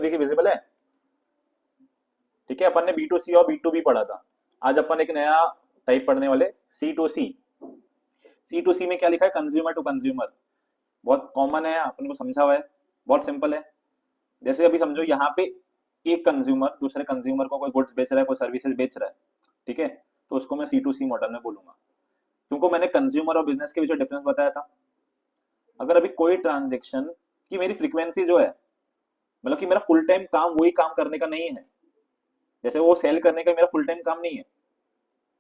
देखिए विजिबल है। ठीक है, अपन ने B2C और B2B पढ़ा था। आज अपन एक नया टाइप पढ़ने वाले, C2C। C2C में क्या लिखा है, कंज्यूमर टू कंज्यूमर। बहुत कॉमन है, अपन को समझा हुआ है, बहुत सिंपल है। जैसे अभी समझो यहाँ पे एक कंज्यूमर दूसरे कंज्यूमर को कोई गुड्स बेच रहा है, कोई सर्विसेज बेच रहा है, ठीक है, तो उसको मैं C2C मॉडल में बोलूंगा। तुमको मैंने कंज्यूमर और बिजनेस के बीच में डिफरेंस बताया था। अगर अभी कोई ट्रांजेक्शन की मेरी फ्रीक्वेंसी जो है, मतलब कि मेरा फुल टाइम काम वही काम करने का नहीं है, जैसे वो सेल करने का मेरा फुल टाइम काम नहीं है,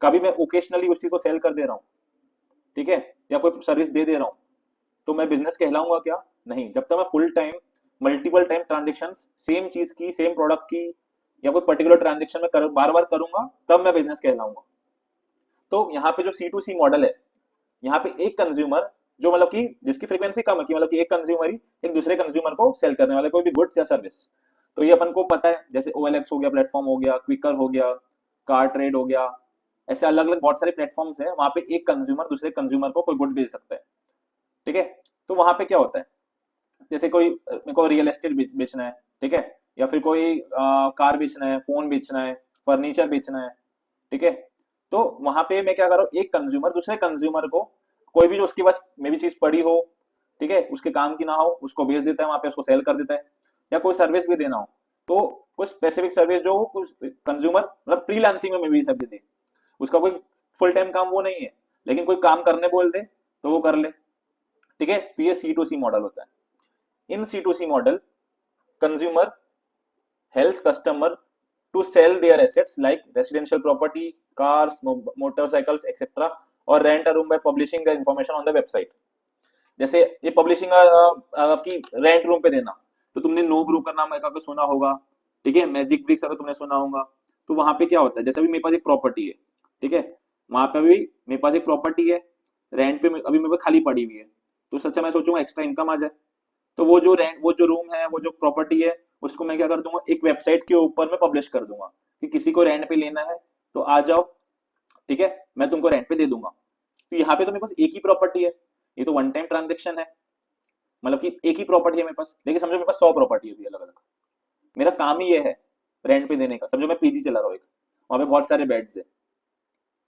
कभी मैं ओकेशनली उस चीज को सेल कर दे रहा हूँ, ठीक है, या कोई सर्विस दे दे रहा हूँ, तो मैं बिजनेस कहलाऊंगा क्या? नहीं। जब तक मैं full time multiple time transaction same चीज की, सेम प्रोडक्ट की, या कोई पर्टिकुलर ट्रांजेक्शन में बार बार करूंगा, तब मैं बिजनेस कहलाऊंगा। तो यहाँ पे जो C2C मॉडल है, यहाँ पे एक कंज्यूमर जो मतलब कि जिसकी फ्रीक्वेंसी कम है, कि मतलब कि एक कंज्यूमर ही एक दूसरे कंज्यूमर को सेल करने वाले कोई भी गुड्स या सर्विस, तो ये अपन को पता है। जैसे OLX हो गया, प्लेटफॉर्म हो गया, क्विकर हो गया, कार ट्रेड हो गया, ऐसे अलग अलग बहुत सारे प्लेटफॉर्म्स हैं, वहां पे एक कंज्यूमर दूसरे कंज्यूमर को कोई गुड्स बेच सकता है। ठीक है, तो वहां पे क्या होता है, जैसे कोई मेरे को रियल एस्टेट बेचना है, ठीक है, या फिर कोई कार बेचना है, फोन बेचना है, फर्नीचर बेचना है, ठीक है, तो वहां पे मैं क्या कर रहा हूँ, एक कंज्यूमर दूसरे कंज्यूमर को कोई भी जो उसके पास मे भी चीज पड़ी हो, ठीक है, उसके काम की ना हो, उसको बेच देता है, वहां पे उसको सेल कर देता है। या कोई सर्विस भी देना हो, तो कोई स्पेसिफिक सर्विस जो कुछ कंज्यूमर मतलब फ्रीलांसिंग में मे भी सर्विस दे, उसका कोई फुल टाइम काम वो नहीं है, लेकिन कोई काम करने बोल दे तो वो कर ले। ठीक है, तो ये C2C मॉडल होता है। इन C2C model, consumer helps customer to sell their assets like residential property, cars, motorcycles, etc. or rent a room by publishing the information on the website. जैसे ये पब्लिशिंग आपकी रेंट रूम पे देना, तो तुमने no broker नाम का सुना होगा, ठीक है, मैजिक ब्रिक्स अगर तुमने सुना होगा, तो वहां पे क्या होता है, जैसे अभी मेरे पास एक प्रॉपर्टी है, ठीक है, वहां पे भी मेरे पास एक प्रॉपर्टी है, रेंट पे अभी मेरे पास खाली पड़ी हुई है, तो सच्चा मैं सोचूंगा एक्स्ट्रा इनकम आ जाए, तो वो जो रूम है, वो जो प्रॉपर्टी है, उसको मैं क्या कर दूंगा, एक वेबसाइट के ऊपर में पब्लिश कर दूंगा कि किसी को रेंट पे लेना है तो आ जाओ, ठीक है, मैं तुमको रेंट पे दे दूंगा। तो यहाँ पे तो मेरे पास एक ही प्रॉपर्टी है, ये तो वन टाइम ट्रांजेक्शन है, मतलब कि एक ही प्रॉपर्टी है मेरे पास, लेकिन समझो मेरे पास 100 प्रॉपर्टी है अलग अलग। मेरा काम ही ये है रेंट पे देने का। समझो मैं पीजी चला रहा हूँ एक, वहां पे बहुत सारे बेड्स है,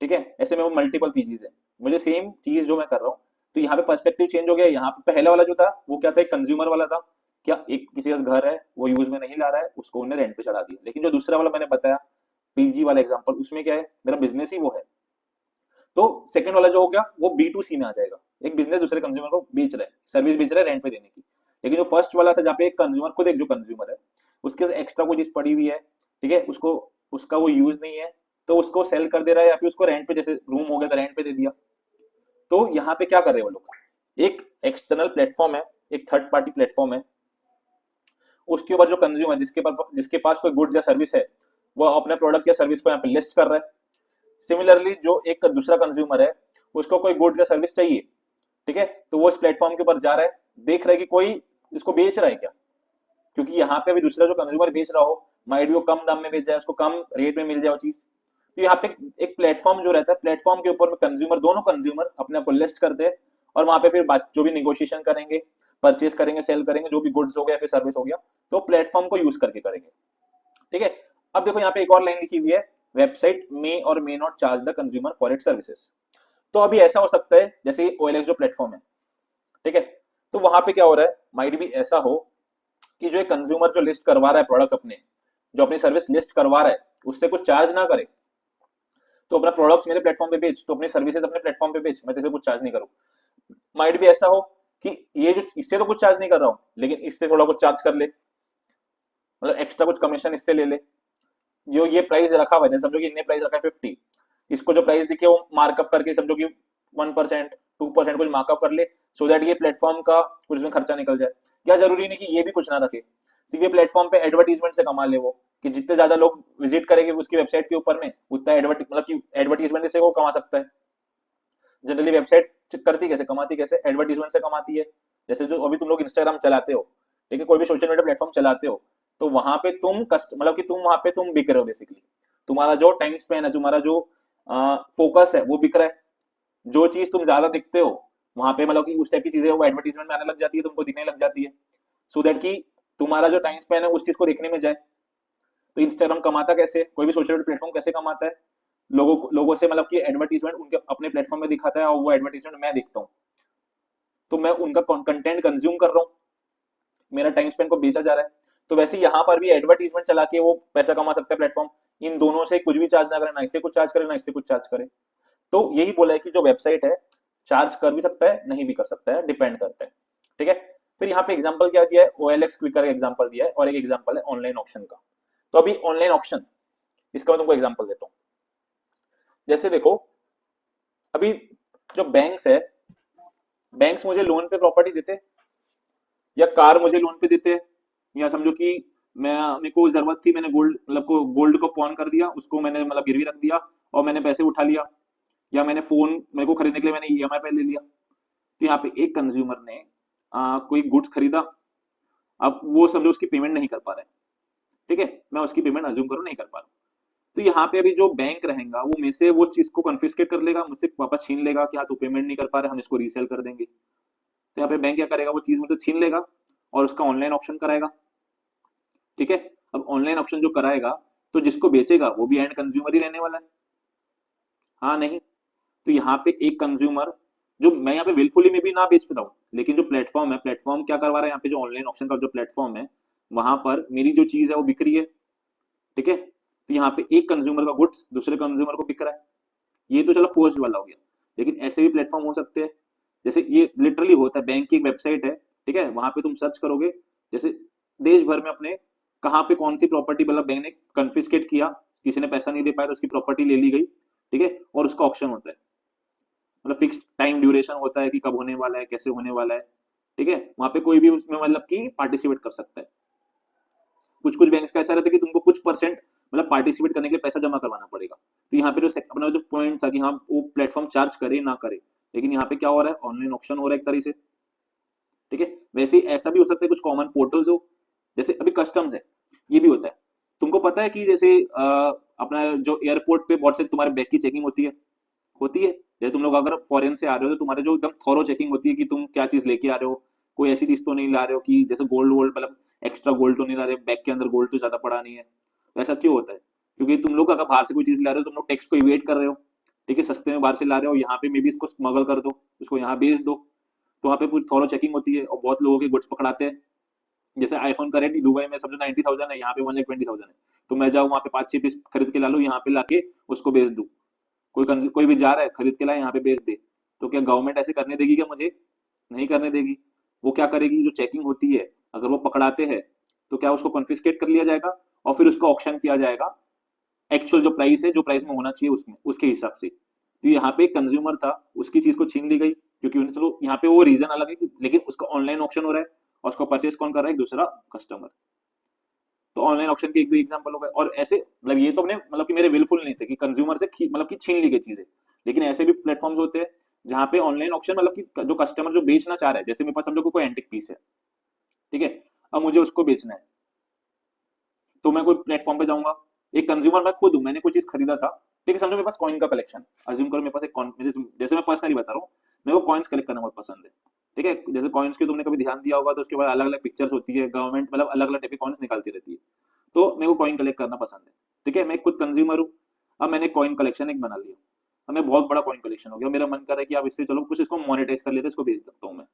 ठीक है, ऐसे में वो मल्टीपल पीजीज है, मुझे सेम चीज जो मैं कर रहा हूँ, तो यहाँ पे पर्सपेक्टिव चेंज हो गया। यहाँ पे पहला वाला जो था वो क्या था, एक कंज्यूमर वाला था, क्या एक किसी का घर है वो यूज में नहीं ला रहा है, उसको उन्हें रेंट पे चढ़ा दिया। लेकिन जो दूसरा वाला मैंने बताया, पीजी वाला एग्जांपल, उसमें क्या है, मेरा बिजनेस ही वो है। तो सेकंड वाला जो हो गया वो B2C में आ जाएगा, एक बिजनेस दूसरे कंज्यूमर को बेच रहा है, सर्विस बेच रहा है रेंट पे देने की। लेकिन जो फर्स्ट वाला था, जहाँ पे एक कंज्यूमर खुद एक जो कंज्यूमर है, उसके एक्स्ट्रा कोई चीज पड़ी हुई है, ठीक है, उसको उसका वो यूज नहीं है, तो उसको सेल कर दे रहा है, या फिर उसको रेंट पे, जैसे रूम हो गया तो रेंट पे दे दिया। तो यहाँ पे क्या कर रहे हैं वो लोग, एक एक्सटर्नल प्लेटफॉर्म है, एक थर्ड पार्टी प्लेटफॉर्म है, उसके ऊपर जो कंज्यूमर जिसके पास कोई गुड्स या सर्विस है, वो अपने प्रोडक्ट या सर्विस को यहाँ पे लिस्ट कर रहा है। सिमिलरली जो एक दूसरा कंज्यूमर है, उसको कोई गुड्स या सर्विस चाहिए, ठीक है, तो वो इस प्लेटफॉर्म के ऊपर जा रहा है, देख रहा है कि कोई इसको बेच रहा है क्या, क्योंकि यहाँ पे अभी दूसरा जो कंज्यूमर बेच रहा हो, माइट भी वो कम दाम में बेच जाए, उसको कम रेट में मिल जाए वो चीज। तो यहाँ पे एक प्लेटफॉर्म जो रहता है, प्लेटफॉर्म के ऊपर कंज्यूमर, दोनों कंज्यूमर अपने आप को लिस्ट करते हैं, और वहां पे फिर बात जो भी निगोशिएशन करेंगे, परचेज करेंगे, सेल करेंगे, जो भी गुड्स हो गया फिर सर्विस हो गया, तो प्लेटफॉर्म को यूज करके करेंगे। ठीक है, अब देखो यहाँ पे एक और लाइन लिखी हुई है, वेबसाइट मे और may not charge the consumer for it services. तो अभी ऐसा हो सकता है, जैसे OLX जो प्लेटफॉर्म है, ठीक है, तो वहां पे क्या हो रहा है, माइट भी ऐसा हो कि जो एक कंज्यूमर जो लिस्ट करवा रहा है प्रोडक्ट्स अपने, जो अपनी सर्विस लिस्ट करवा रहा है, उससे कुछ चार्ज ना करे, तो अपना प्रोडक्ट्स मेरे प्लेटफॉर्म पे बेच, तो अपनी सर्विसेज अपने प्लेटफॉर्म पे बेच, मैं तेरे से कुछ चार्ज नहीं करूँ। माइट भी ऐसा हो कि ये जो इससे तो कुछ चार्ज नहीं कर रहा हूँ, लेकिन इससे थोड़ा कुछ चार्ज कर ले, मतलब एक्स्ट्रा कुछ कमीशन इससे ले ले। जो ये प्राइस रखा हुआ है, समझो कि इतने प्राइस रखा है 50, इसको जो प्राइस दिखे वो मार्कअप करके समझो कि 1% 2% कुछ मार्कअप कर ले, सो दैट ये प्लेटफॉर्म का कुछ उसमें खर्चा निकल जाए। या जरूरी नहीं कि ये भी कुछ ना रखे, सीधे प्लेटफॉर्म पे एडवर्टीजमेंट से कमा ले वो, कि जितने ज्यादा लोग विजिट करेंगे उसकी वेबसाइट के ऊपर में, उतना मतलब कि एडवर्टीजमेंट से वो कमा सकता है। जनरली वेबसाइट करती कैसे, कमाती कैसे, एडवर्टीजमेंट से कमाती है। जैसे जो अभी तुम लोग इंस्टाग्राम चलाते हो, ठीक है, कोई भी सोशल मीडिया प्लेटफॉर्म चलाते हो, तो वहां पे तुम कस्ट मतलब कि तुम वहां पे तुम बिक रहे हो बेसिकली, तुम्हारा जो टाइम स्पेन है, तुम्हारा जो फोकस है वो बिक रहा है। जो चीज तुम ज्यादा दिखते हो वहां पे, मतलब कि उस टाइप की चीजें वो एडवर्टीजमेंट में आने लग जाती है, तुमको दिखने लग जाती है, सो दैट कि तुम्हारा जो टाइम स्पेन है उस चीज को देखने में जाए। तो इंस्टाग्राम कमाता कैसे, कोई भी सोशल मीडिया प्लेटफॉर्म कैसे कमाता है, लोगों से मतलब कि एडवर्टीजमेंट उनके अपने प्लेटफॉर्म में दिखाता है और वो एडवर्टीजमेंट मैं देखता हूँ, तो मैं उनका कंटेंट कंज्यूम कर रहा हूँ, मेरा टाइम स्पेंड को बेचा जा रहा है। तो वैसे यहाँ पर भी एडवर्टीजमेंट चला के वो पैसा कमा सकता है प्लेटफॉर्म, इन दोनों से कुछ भी चार्ज ना करे, ना इससे कुछ चार्ज करे ना इससे कुछ चार्ज करे। तो यही बोला है कि जो वेबसाइट है चार्ज कर भी सकता है नहीं भी कर सकता है, डिपेंड करता है। ठीक है। फिर यहाँ पे एग्जांपल क्या दिया है, OLX क्विकर का एग्जांपल दिया है और एक एग्जांपल है ऑनलाइन ऑक्शन का। तो अभी ऑनलाइन ऑक्शन, इसका मैं तुमको एग्जांपल देता हूँ। जैसे देखो अभी जो बैंक्स है, बैंक्स मुझे लोन पे प्रॉपर्टी देते या कार मुझे लोन पे देते, या समझो कि मेरे को जरूरत थी, मैंने गोल्ड को पॉन कर दिया, उसको मैंने मतलब गिरवी रख दिया और मैंने पैसे उठा लिया, या मैंने फोन मेरे को खरीदने के लिए मैंने EMI पे ले लिया। तो यहाँ पे एक कंज्यूमर ने कोई गुड्स खरीदा, अब वो समझो उसकी पेमेंट नहीं कर पा रहे, ठीक है, मैं उसकी पेमेंट अज्यूम करूँ नहीं कर पा रहा, तो यहाँ पे अभी जो बैंक रहेगा वो मेरे से वो चीज को कन्फिस्केट कर लेगा, मुझसे वापस छीन लेगा कि हाँ तू पेमेंट नहीं कर पा रहा, हम इसको रीसेल कर देंगे। तो यहाँ पे बैंक क्या करेगा, वो चीज मुझसे छीन लेगा और उसका ऑनलाइन ऑप्शन कराएगा। ठीक है। अब ऑनलाइन ऑप्शन जो कराएगा तो जिसको बेचेगा वो भी एंड कंज्यूमर ही रहने वाला है, हाँ नहीं। तो यहाँ पे एक कंज्यूमर, जो मैं यहाँ पे विलफुली में भी ना बेच पाता हूँ, लेकिन जो प्लेटफॉर्म है, प्लेटफॉर्म क्या करवा रहा है यहाँ पे, जो ऑनलाइन ऑप्शन का जो प्लेटफॉर्म है वहां पर मेरी जो चीज है वो बिक रही है। ठीक है। तो यहाँ पे एक कंज्यूमर का गुड्स दूसरे कंज्यूमर को बिक रहा है, ये तो चलो फोर्स वाला हो गया, लेकिन ऐसे भी प्लेटफॉर्म हो सकते हैं। जैसे ये लिटरली होता है, बैंक की एक वेबसाइट है, ठीक है, वहां पे तुम सर्च करोगे, जैसे देश भर में अपने कहाँ पे कौन सी प्रॉपर्टी मतलब बैंक ने कन्फिस्केट किया, किसी ने पैसा नहीं दे पाया तो उसकी प्रॉपर्टी ले ली गई, ठीक है, और उसका ऑप्शन होता है, मतलब फिक्स टाइम ड्यूरेशन होता है कि कब होने वाला है कैसे होने वाला है। ठीक है। वहां पे कोई भी उसमें मतलब कि पार्टिसिपेट कर सकता है। कुछ कुछ बैंक का ऐसा रहता है कि तुमको कुछ परसेंट मतलब पार्टिसिपेट करने के लिए पैसा जमा करवाना पड़ेगा। तो यहाँ पे जो अपना जो पॉइंट था कि हाँ वो प्लेटफॉर्म चार्ज करे ना करे, लेकिन यहाँ पे क्या हो रहा है, ऑनलाइन ऑप्शन हो रहा है एक तरह से। ठीक है। वैसे ऐसा भी हो सकता है कुछ कॉमन पोर्टल्स हो, जैसे अभी कस्टम्स है, ये भी होता है। तुमको पता है कि जैसे अपना जो एयरपोर्ट पे बहुत से तुम्हारे बैग की चेकिंग होती है। जैसे तुम लोग अगर फॉरेन से आ रहे हो तो तुम्हारे जो एकदम थॉरो चेकिंग होती है कि तुम क्या चीज लेके आ रहे हो, कोई ऐसी चीज तो नहीं ला रहे हो कि जैसे गोल्ड वोल्ड मतलब एक्स्ट्रा गोल्ड तो नहीं ला रहे, बैग के अंदर गोल्ड तो ज्यादा पड़ा नहीं है। तो ऐसा क्यों होता है, क्योंकि तुम लोग अगर बाहर से कोई चीज ला रहे हो तुम लोग टैक्स को इवेट कर रहे हो। ठीक है, सस्ते में बाहर से ला रहे हो, यहाँ पे मे बी इसको स्मगल कर दो, उसको यहाँ बेच दो, तो वहाँ पे पूरी थॉरो चेकिंग होती है और बहुत लोगों के गुड्स पकड़ाते हैं। जैसे आईफोन का रेट दुबई में समझो 90,000 है, यहाँ पे 1,20,000 है, तो मैं जाऊँ वहाँ पे 5-6 पीस खरीद के ला लूँ, यहाँ पे लाके उसको बेच दूँ। कोई भी जा रहा है खरीद के लाए यहाँ पे बेच दे, तो क्या गवर्नमेंट ऐसे करने देगी क्या मुझे? नहीं करने देगी। वो क्या करेगी, जो चेकिंग होती है अगर वो पकड़ाते हैं तो क्या उसको कॉन्फिस्केट कर लिया जाएगा और फिर उसका ऑक्शन किया जाएगा एक्चुअल जो प्राइस है, जो प्राइस में होना चाहिए उसमें उसके हिसाब से। तो यहाँ पे एक कंज्यूमर था, उसकी चीज को छीन ली गई, क्योंकि चलो यहाँ पे वो रीजन अलग है लेकिन उसका ऑनलाइन ऑप्शन हो रहा है और उसको परचेज कौन कर रहा है, दूसरा कस्टमर। तो ऑनलाइन ऑप्शन के एक दो एग्जांपल हो गए, और ऐसे मतलब ये तो अपने मतलब कि मेरे विलफुल नहीं थे कि कंज्यूमर से मतलब कि छीन ली गई चीजें, लेकिन ऐसे भी प्लेटफॉर्म्स होते हैं जहाँ पे ऑनलाइन ऑप्शन मतलब कि जो कस्टमर जो बेचना चाह रहा है, जैसे मेरे पास समझो कोई एंटिक पीस है, ठीक है, अब मुझे उसको बेचना है, तो मैं कोई प्लेटफॉर्म पे जाऊंगा, एक कंज्यूमर मैं खुद हूं, मैंने कोई चीज खरीदा था, ठीक है, समझो मेरे पास कॉइन का कलेक्शन, अज्यूम करो मेरे पास एक जैसे मैं पर्सनली बता रहा हूँ, मेरे को कॉइन्स कलेक्ट करना बहुत पसंद है। ठीक है, जैसे कॉइन्स के तुमने कभी ध्यान दिया होगा तो उसके बाद अलग अलग पिक्चर्स होती है, गवर्नमेंट मतलब अलग अलग टाइप के कॉइन्स निकालती रहती है, तो मेरे को कॉइन कलेक्ट करना पसंद है। ठीक है, मैं खुद कंज्यूमर हूँ, अब मैंने कॉइन कलेक्शन एक बना लिया, अब मैं बहुत बड़ा कॉइन कलेक्शन हो गया, मेरा मन कर रहा है कि आप इससे चलो कुछ इसको मोनेटाइज कर लेते, इसको बेच सकता हूँ मैं।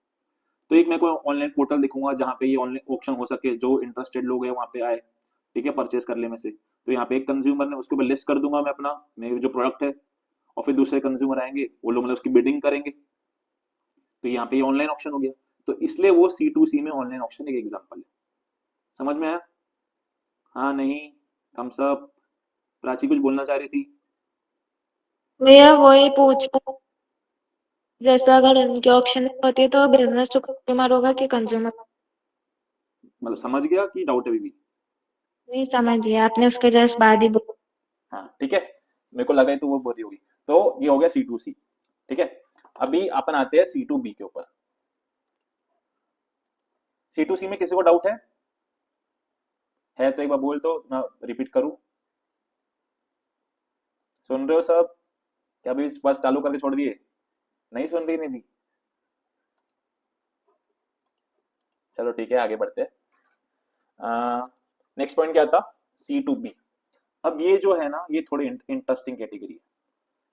तो एक मैं कोई ऑनलाइन पोर्टल दिखूंगा जहाँ पे ये ऑनलाइन ऑप्शन हो सके, जो इंटरेस्टेड लोग हैं वहाँ पे आए, ठीक है, परचेज कर ले में से। तो यहाँ पे एक कंज्यूमर ने उसके ऊपर लिस्ट कर दूंगा मैं अपना मेरे जो प्रोडक्ट है, और फिर दूसरे कंज्यूमर आएंगे, वो लोग मतलब उसकी बिडिंग करेंगे, तो यहाँ पे ऑनलाइन ऑप्शन हो गया। तो इसलिए वो C2C में ऑनलाइन ऑप्शन एक एग्जाम्पल है। समझ में आया? हाँ नहीं? Thums up. प्राची कुछ बोलना चाह रही थी? भैया वही पूछ रहा, जैसा अगर इनके ऑप्शन होती है तो बिजनेस टू कंज्यूमर होगा कि कंज्यूमर? मतलब समझ गया कि डाउट है अभी भी? नहीं समझिए, आपने उसके जस्ट बाद ही बोला। हाँ ठीक है, मेरे को लगा ही तो वो बोल रही होगी। तो ये हो गया C2C। ठीक है, अभी अपन आते हैं C2B के ऊपर। C2C में किसी को डाउट है तो एक बार बोल, तो मैं रिपीट करूं? सुन रहे हो सब? क्या अभी बस चालू करके छोड़ दिए? नहीं सुन रही नहीं थी? चलो ठीक है, आगे बढ़ते हैं। नेक्स्ट पॉइंट क्या था, C2B। अब ये जो है ना, ये थोड़ी इंटरेस्टिंग कैटेगरी है।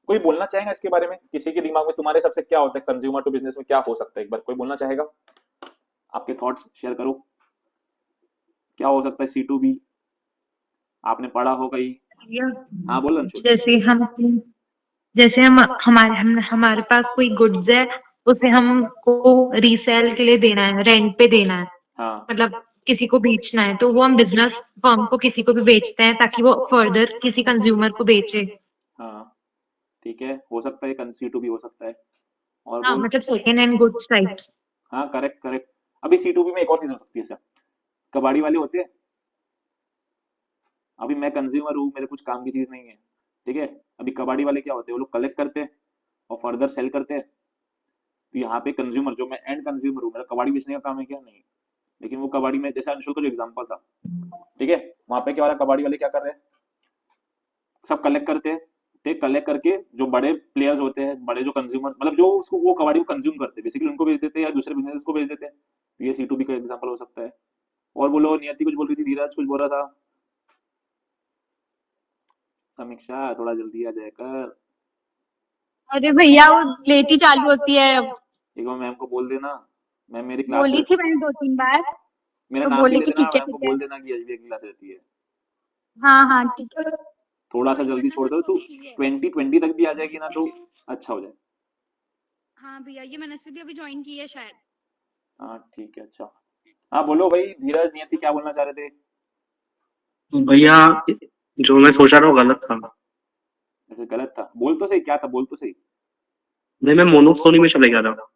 कोई बोलना चाहेगा इसके बारे में? किसी के दिमाग में तुम्हारे सबसे क्या होता है कंज्यूमर टू बिजनेस में, क्या हो सकता है, एक बार कोई बोलना चाहेगा? आपके थॉट्स शेयर करो, क्या हो सकता है C2B? आपने पढ़ा हो कहीं? हाँ बोलो अंशुल। जैसे हम जैसे हम हमारे पास कोई गुड्स है, उसे हमको रीसेल के लिए देना है, रेंट पे देना है, हाँ मतलब किसी को बेचना है, तो वो हम बिजनेस फर्म को किसी को भी बेचते हैं ताकि वो फर्दर किसी कंज्यूमर को बेचे। हाँ ठीक है, हो सकता है C2B हो सकता है। और हाँ, बोल। मतलब सेकेंड हैंड गुड्स टाइप्स। हाँ करेक्ट करेक्ट। अभी C2B में एक और चीज हो सकती है सर, कबाड़ी वाले होते हैं। अभी मैं कंज्यूमर हूँ, मेरे कुछ काम की चीज नहीं है, ठीक है। अभी कबाड़ी वाले क्या होते हैं, वो लोग कलेक्ट करते हैं और फर्दर सेल करते हैं। तो यहाँ पे कंज्यूमर, जो मैं एंड कंज्यूमर हूँ, मेरा कबाड़ी बेचने का काम है क्या? नहीं। लेकिन वो कबाड़ी में, जैसे अंशुल का जो एग्जाम्पल था, ठीक है, वहां पे क्या हो रहा है, कबाड़ी वाले क्या कर रहे हैं, सब कलेक्ट करते हैं, ठीक, कलेक्ट करके जो बड़े प्लेयर्स होते हैं, बड़े जो कंज्यूमर्स, मतलब जो उसको वो कबाड़ी को कंज्यूम करते हैं, बेसिकली उनको बेच देते हैं या दूसरे बिजनेस को बेच देते हैं। तो ये C2B का एग्जाम्पल हो सकता है। और बोलो, नियति कुछ बोल रही थी, धीरज कुछ बोल रहा था। समीक्षा थोड़ा जल्दी आ जाए कर। अरे भैया वो लेट ही चालू होती है अब। एक बार मैम को बोल देना, मैम मेरी क्लास, बोली थी मैंने 2-3 बार, मेरा तो नाम भी बोली ले कि देना, ठीक है मैम को ठीक है। बोल देना कि एचबीए की क्लास रहती है। हाँ हाँ ठीक है। थोड़ा सा ज्वाइन जल्दी करना छोड़ तो दो, तू जरूरी है। 2020 तक भी आ जाएगी ना तो अच्छा हो जाए। हाँ भैया, ये मैंने से भी अभी ज्वाइन की है शायद। हाँ ठीक है, अच्छा। हाँ बोलो भाई, धीरज नियति क्या बोलना चाह रहे थे? भैया जो मैं सोचा था वो गलत था। ऐसे गलत था? बोल तो सही, क्या था, बोल तो सही। नहीं, मैं मोनोसोनी में चले गया था।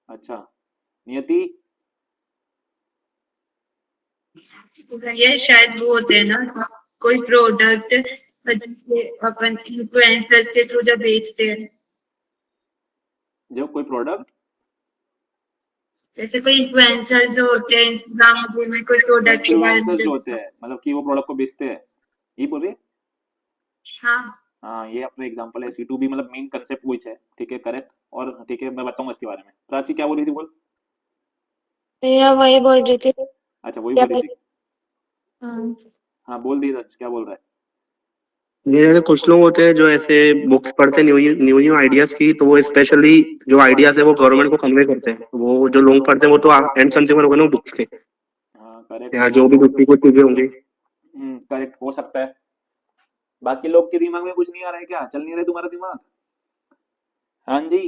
अच्छा, नियति। ये शायद वो होते हैं ना, कोई प्रोडक्ट जैसे अपन इन्फ्लुएंसर्स के थ्रू जब बेचते हैं, जब कोई प्रोडक्ट, जैसे कोई इन्फ्लुएंसर्स जो होते हैं इंस्टाग्राम वगैरह में कोई प्रोडक्ट के बारे में इन्फ्लुएंसर्स जो होते जब। हैं, मतलब कि वो प्रोडक्ट को बेचते हैं, ये बोल रही है? हाँ हाँ, ये अपना एग्जांपल है C2B, मतलब मेन कंसेप्ट वही है, ठीक है, करेक्ट। और ठीक है, मैं बताऊंगा इसके बारे में। प्राची क्या बोल रही थी, बोल। भैया वही बोल रही थी। अच्छा, वही क्या बोल रही थी। हाँ। हाँ बोल, धीरज क्या बोल रहा है? ये जैसे कुछ लोग होते हैं जो ऐसे बुक्स पढ़ते हैं न्यू न्यू आइडियाज की, तो वो स्पेशली जो आइडियाज है वो गवर्नमेंट को कन्वे करते हैं। वो जो लोग पढ़ते हैं वो तो एंड कंज्यूमर हो गए ना बुक्स के, हाँ करेक्ट, या वो जो भी दूसरी कोई चीजें होंगी। करेक्ट हो सकता है। बाकी लोग के दिमाग में कुछ नहीं आ रहा है क्या? चल नहीं रहा है तुम्हारा दिमाग? हाँ जी।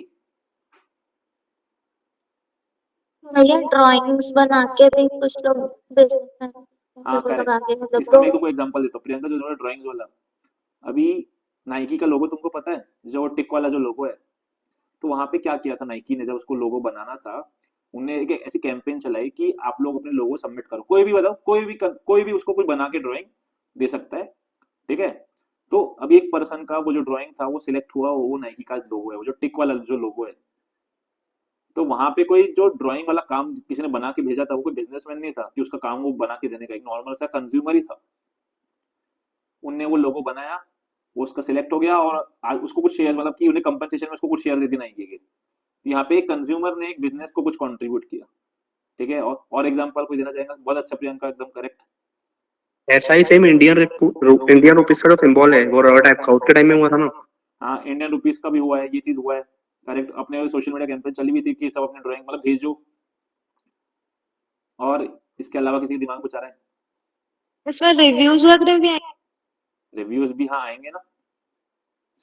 भैया ड्राइंग्स बना के भी कुछ लोग बेचते हैं, हाँ वो करेक्ट। लगा के मतलब इसका तो। मैं तुमको एग्जांपल देता हूँ, प्रियंका जो ड्राइंग्स वाला, अभी नाइकी का लोगो तुमको पता है, जो टिक वाला जो लोगो है, तो वहां पे क्या किया था नाइकी ने, जब उसको लोगो बनाना था, उन्होंने एक ऐसी कैंपेन चलाई कि आप लोग अपने लोगो सबमिट करो, कोई भी बताओ, कोई भी उसको कोई बना के ड्राइंग दे सकता है, ठीक है। तो अभी एक पर्सन का वो जो ड्राइंग था वो सिलेक्ट हुआ, वो नाइकी का लोगो है, वो जो टिक वाला जो लोगो है। तो वहां पे कोई जो ड्राइंग वाला काम किसी ने बना के भेजा था, वो कोई बिजनेसमैन नहीं था कि उसका काम वो बना के देने का, एक नॉर्मल सा कंज्यूमर ही था। उनने वो लोगो बनाया, वो उसका सिलेक्ट हो गया, और आज उसको कुछ शेयर, मतलब कि उन्हें कंपनसेशन में उसको कुछ शेयर दे देना है। तो यहाँ पे एक कंज्यूमर ने एक बिजनेस को कुछ कंट्रीब्यूट किया, ठीक है। और एग्जांपल कोई देना चाहेगा? बहुत अच्छा प्रियंका, एकदम करेक्ट। ऐसा ही सेम इंडियन रुपीज का जो सिंबल है वो रॉयल टाइप का उसके टाइम में हुआ था ना। हाँ, इंडियन रुपीज का भी हुआ है, ये चीज हुआ है, करेक्ट। अपने सोशल मीडिया कैंपेन चली हुई थी कि सब अपने ड्राइंग मतलब भेजो। और इसके अलावा किसी के दिमाग में कुछ आ रहा है? इसमें रिव्यूज वगैरह भी रिव्यूज भी हाँ आएंगे ना,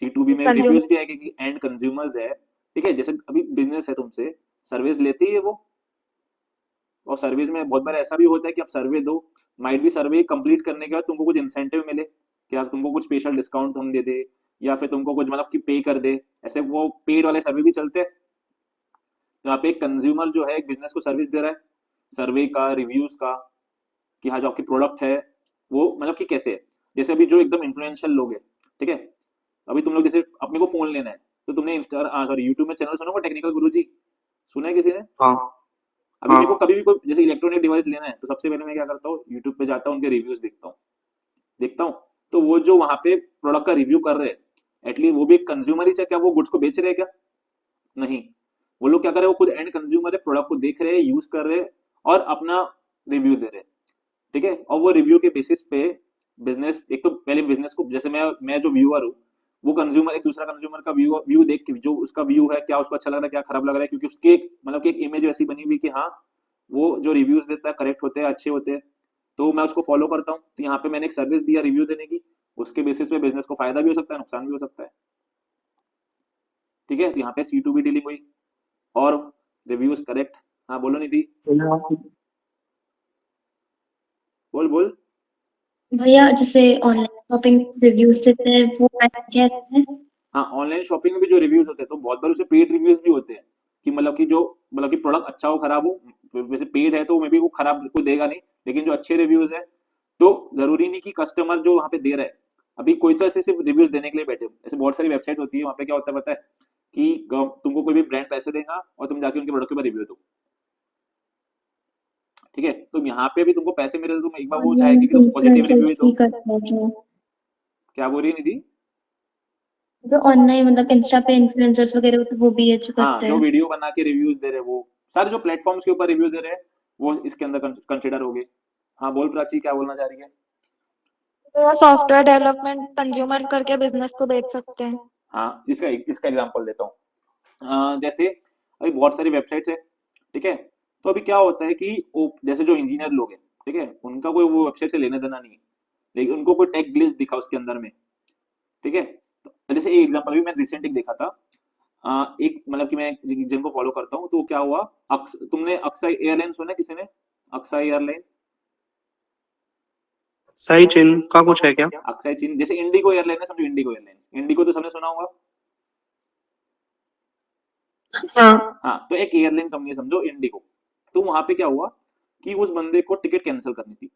C2B में कंज्यूमर। रिव्यूज भी आएंगे कि एंड कंज्यूमर्स है, ठीक है। जैसे अभी बिजनेस है, तुमसे सर्विस लेती है वो, और सर्विस में बहुत बार ऐसा भी होता है कि आप सर्वे दो, माइट भी सर्वे कंप्लीट करने के बाद तुमको कुछ इंसेंटिव मिले, कि आप तुमको कुछ स्पेशल डिस्काउंट हम दे दे, या फिर तुमको कुछ मतलब कि पे कर दे, ऐसे वो पेड वाले सर्वे भी चलते हैं। तो यहाँ पे एक कंज्यूमर जो है एक बिजनेस को सर्विस दे रहा है, सर्वे का, रिव्यूज का, कि हाँ जो आपकी प्रोडक्ट है वो मतलब कि कैसे है। जैसे अभी जो एकदम इन्फ्लुएंशियल लोग हैं, ठीक है, अभी तुम लोग जैसे अपने को फोन लेना है, तो तुमने इंस्टा सॉरी यूट्यूब में चैनल सुना होगा, टेक्निकल गुरुजी, सुना है किसी ने? हाँ अभी मेरे को हाँ। कभी भी कोई जैसे इलेक्ट्रॉनिक डिवाइस लेना है, तो सबसे पहले मैं क्या करता हूँ, यूट्यूब पे जाता हूँ, उनके रिव्यूज देखता हूँ। तो वो जो वहां पे प्रोडक्ट का रिव्यू कर रहे हैं, एटलीस्ट वो भी एक कंज्यूमर ही है, क्या वो गुड्स को बेच रहे हैं क्या? नहीं। वो लोग क्या कर रहे हैं, वो खुद एंड कंज्यूमर है, प्रोडक्ट को देख रहे हैं, यूज कर रहे हैं, और अपना रिव्यू दे रहे हैं, ठीक है, और वो रिव्यू के बेसिस पे बिजनेस, एक तो पहले बिजनेस को, जैसे मैं जो व्यूअर हूँ, वो कंज्यूमर एक दूसरा कंज्यूमर का व्यू देख के, जो उसका व्यू है, क्या उसको अच्छा लग रहा है, क्या खराब लग रहा है, क्योंकि उसकी एक मतलब कि एक इमेज ऐसी बनी हुई कि हाँ वो जो रिव्यूज देता है करेक्ट होते हैं, अच्छे होते हैं, तो मैं उसको फॉलो करता हूँ। तो यहाँ पे मैंने एक सर्विस दिया रिव्यू देने की, उसके बेसिस पे बिजनेस को फायदा भी हो सकता है, नुकसान भी हो सकता है। ठीक है, तो यहाँ पे C2B डीलिंग हुई और रिव्यूज करेक्ट। हाँ बोलो निधि, बोल बोल। भैया जैसे ऑनलाइन शॉपिंग रिव्यूज देते हैं वो कैसे हैं? हाँ, ऑनलाइन शॉपिंग में भी जो रिव्यूज होते हैं, तो बहुत बार उसे पेड रिव्यूज भी होते हैं, कि मतलब कि जो मतलब कि प्रोडक्ट अच्छा हो खराब हो, वैसे पेड है तो मे बी वो खराब कोई देगा नहीं, लेकिन जो अच्छे रिव्यूज है, तो जरूरी नहीं कि कस्टमर जो वहाँ पे दे रहा है, अभी कोई तो ऐसे सिर्फ रिव्यूज देने के लिए बैठे हो, ऐसे बहुत सारी वेबसाइट होती है, वहाँ पे क्या होता है पता है, कि तुमको कोई भी ब्रांड पैसे देगा और तुम जाके उनके प्रोडक्ट के ऊपर रिव्यू दो। ठीक है, तो यहाँ पे भी तुमको पैसे मिले तो तुम एक बार वो ऑनलाइन चाहेगी कि तुम पॉजिटिव रिव्यू इन्फ्लुएंसर्स दो। भी करते हैं क्या बोल रही है निधि? जो ऑनलाइन मतलब इंस्टा पे इन्फ्लुएंसर्स वगैरह होते हैं, वो भी है जो हाँ, करते जो हैं। वीडियो बना के रिव्यूज दे रहे हैं, वो सारे जो प्लेटफॉर्म्स के ऊपर रिव्यू दे रहे हैं, वो इसके अंदर कंसिडर हो गए। हाँ बोल प्राची, क्या बोलना चाह रही है? तो सॉफ्टवेयर डेवलपमेंट कंज्यूमर करके बिजनेस को बेच सकते हैं। हाँ, इसका एग्जांपल देता हूँ। जैसे अभी बहुत सारी वेबसाइट्स है, ठीक है, तो अभी क्या होता है कि जैसे जो इंजीनियर लोग हैं, ठीक है, उनका कोई वो वेबसाइट से लेना देना नहीं है, लेकिन उनको कोई टेक ग्लिच दिखा उसके अंदर में, ठीक है, तो जैसे एक एग्जांपल भी मैं रिसेंट एक देखा था। एक मतलब कि मैं जिनको फॉलो करता हूँ, तो क्या हुआ, तुमने अक्साई एयरलाइन सुना है किसी ने? अक्साई एयरलाइन, सही चिन्ह का कुछ है क्या? अक्साई चीन, जैसे इंडिगो एयरलाइन है, समझो इंडिगो एयरलाइंस, इंडिगो तो सबने सुना होगा। हाँ। हाँ, तो एक एयरलाइन कंपनी समझो इंडिगो, तो वहां पे क्या हुआ कि उस बंदे को टिकट कैंसिल करनी थी,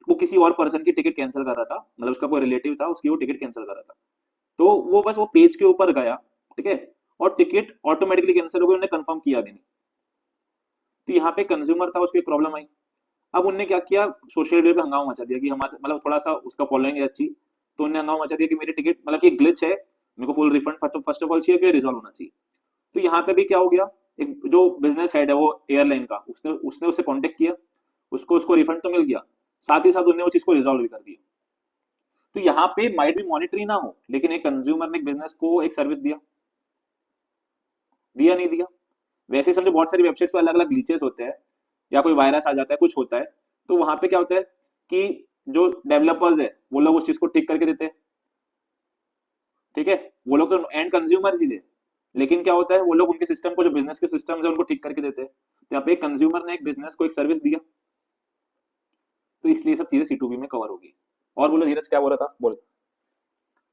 वो किसी और पर्सन की टिकट कैंसिल कर रहा था, मतलब उसका कोई रिलेटिव था, उसकी वो टिकट कैंसिल कर रहा था, तो वो बस वो पेज के ऊपर गया, ठीक है, और टिकट ऑटोमेटिकली कैंसिल हो गई, उन्होंने कंफर्म किया भी नहीं। तो यहाँ पे कंज्यूमर था, उसको एक प्रॉब्लम आई। अब उनने क्या किया, सोशल मीडिया पे हंगामा मचा दिया कि हमारा मतलब थोड़ा सा उसका फॉलोइंग है अच्छी, तो उन्होंने हंगामा मचा दिया कि मेरी टिकट मतलब कि ग्लिच है, मेरे को full refund first of all चाहिए, कि रिजॉल्व होना चाहिए। तो यहाँ पे भी क्या हो गया, एक जो बिजनेस हेड है वो एयरलाइन का, उसने उसने उससे कांटेक्ट किया, उसको रिफंड तो मिल गया, साथ ही साथ उन्होंने वो चीज को रिजॉल्व भी कर दिया। तो यहाँ पे माइट भी मॉनिटरी ना हो, लेकिन एक कंज्यूमर ने एक बिजनेस को एक सर्विस दिया, दिया नहीं दिया। वैसे ही समझो बहुत सारी वेबसाइट्स पे अलग अलग ग्लिचेस होते हैं, या कोई वायरस आ जाता है, कुछ होता है, तो वहां पे क्या होता है कि जो डेवलपर्स है वो लोग उस चीज को ठीक करके देते हैं, ठीक है, वो लोग तो एंड कंज्यूमर ही है, लेकिन क्या होता है वो लोग उनके सिस्टम को, जो बिजनेस के सिस्टम है उनको ठीक करके देते हैं। तो यहाँ पे एक कंज्यूमर ने एक बिजनेस को एक सर्विस दिया, तो इसलिए सब चीजें C2B में कवर होगी। और बोलो धीरज, क्या बोल रहा था, बोल।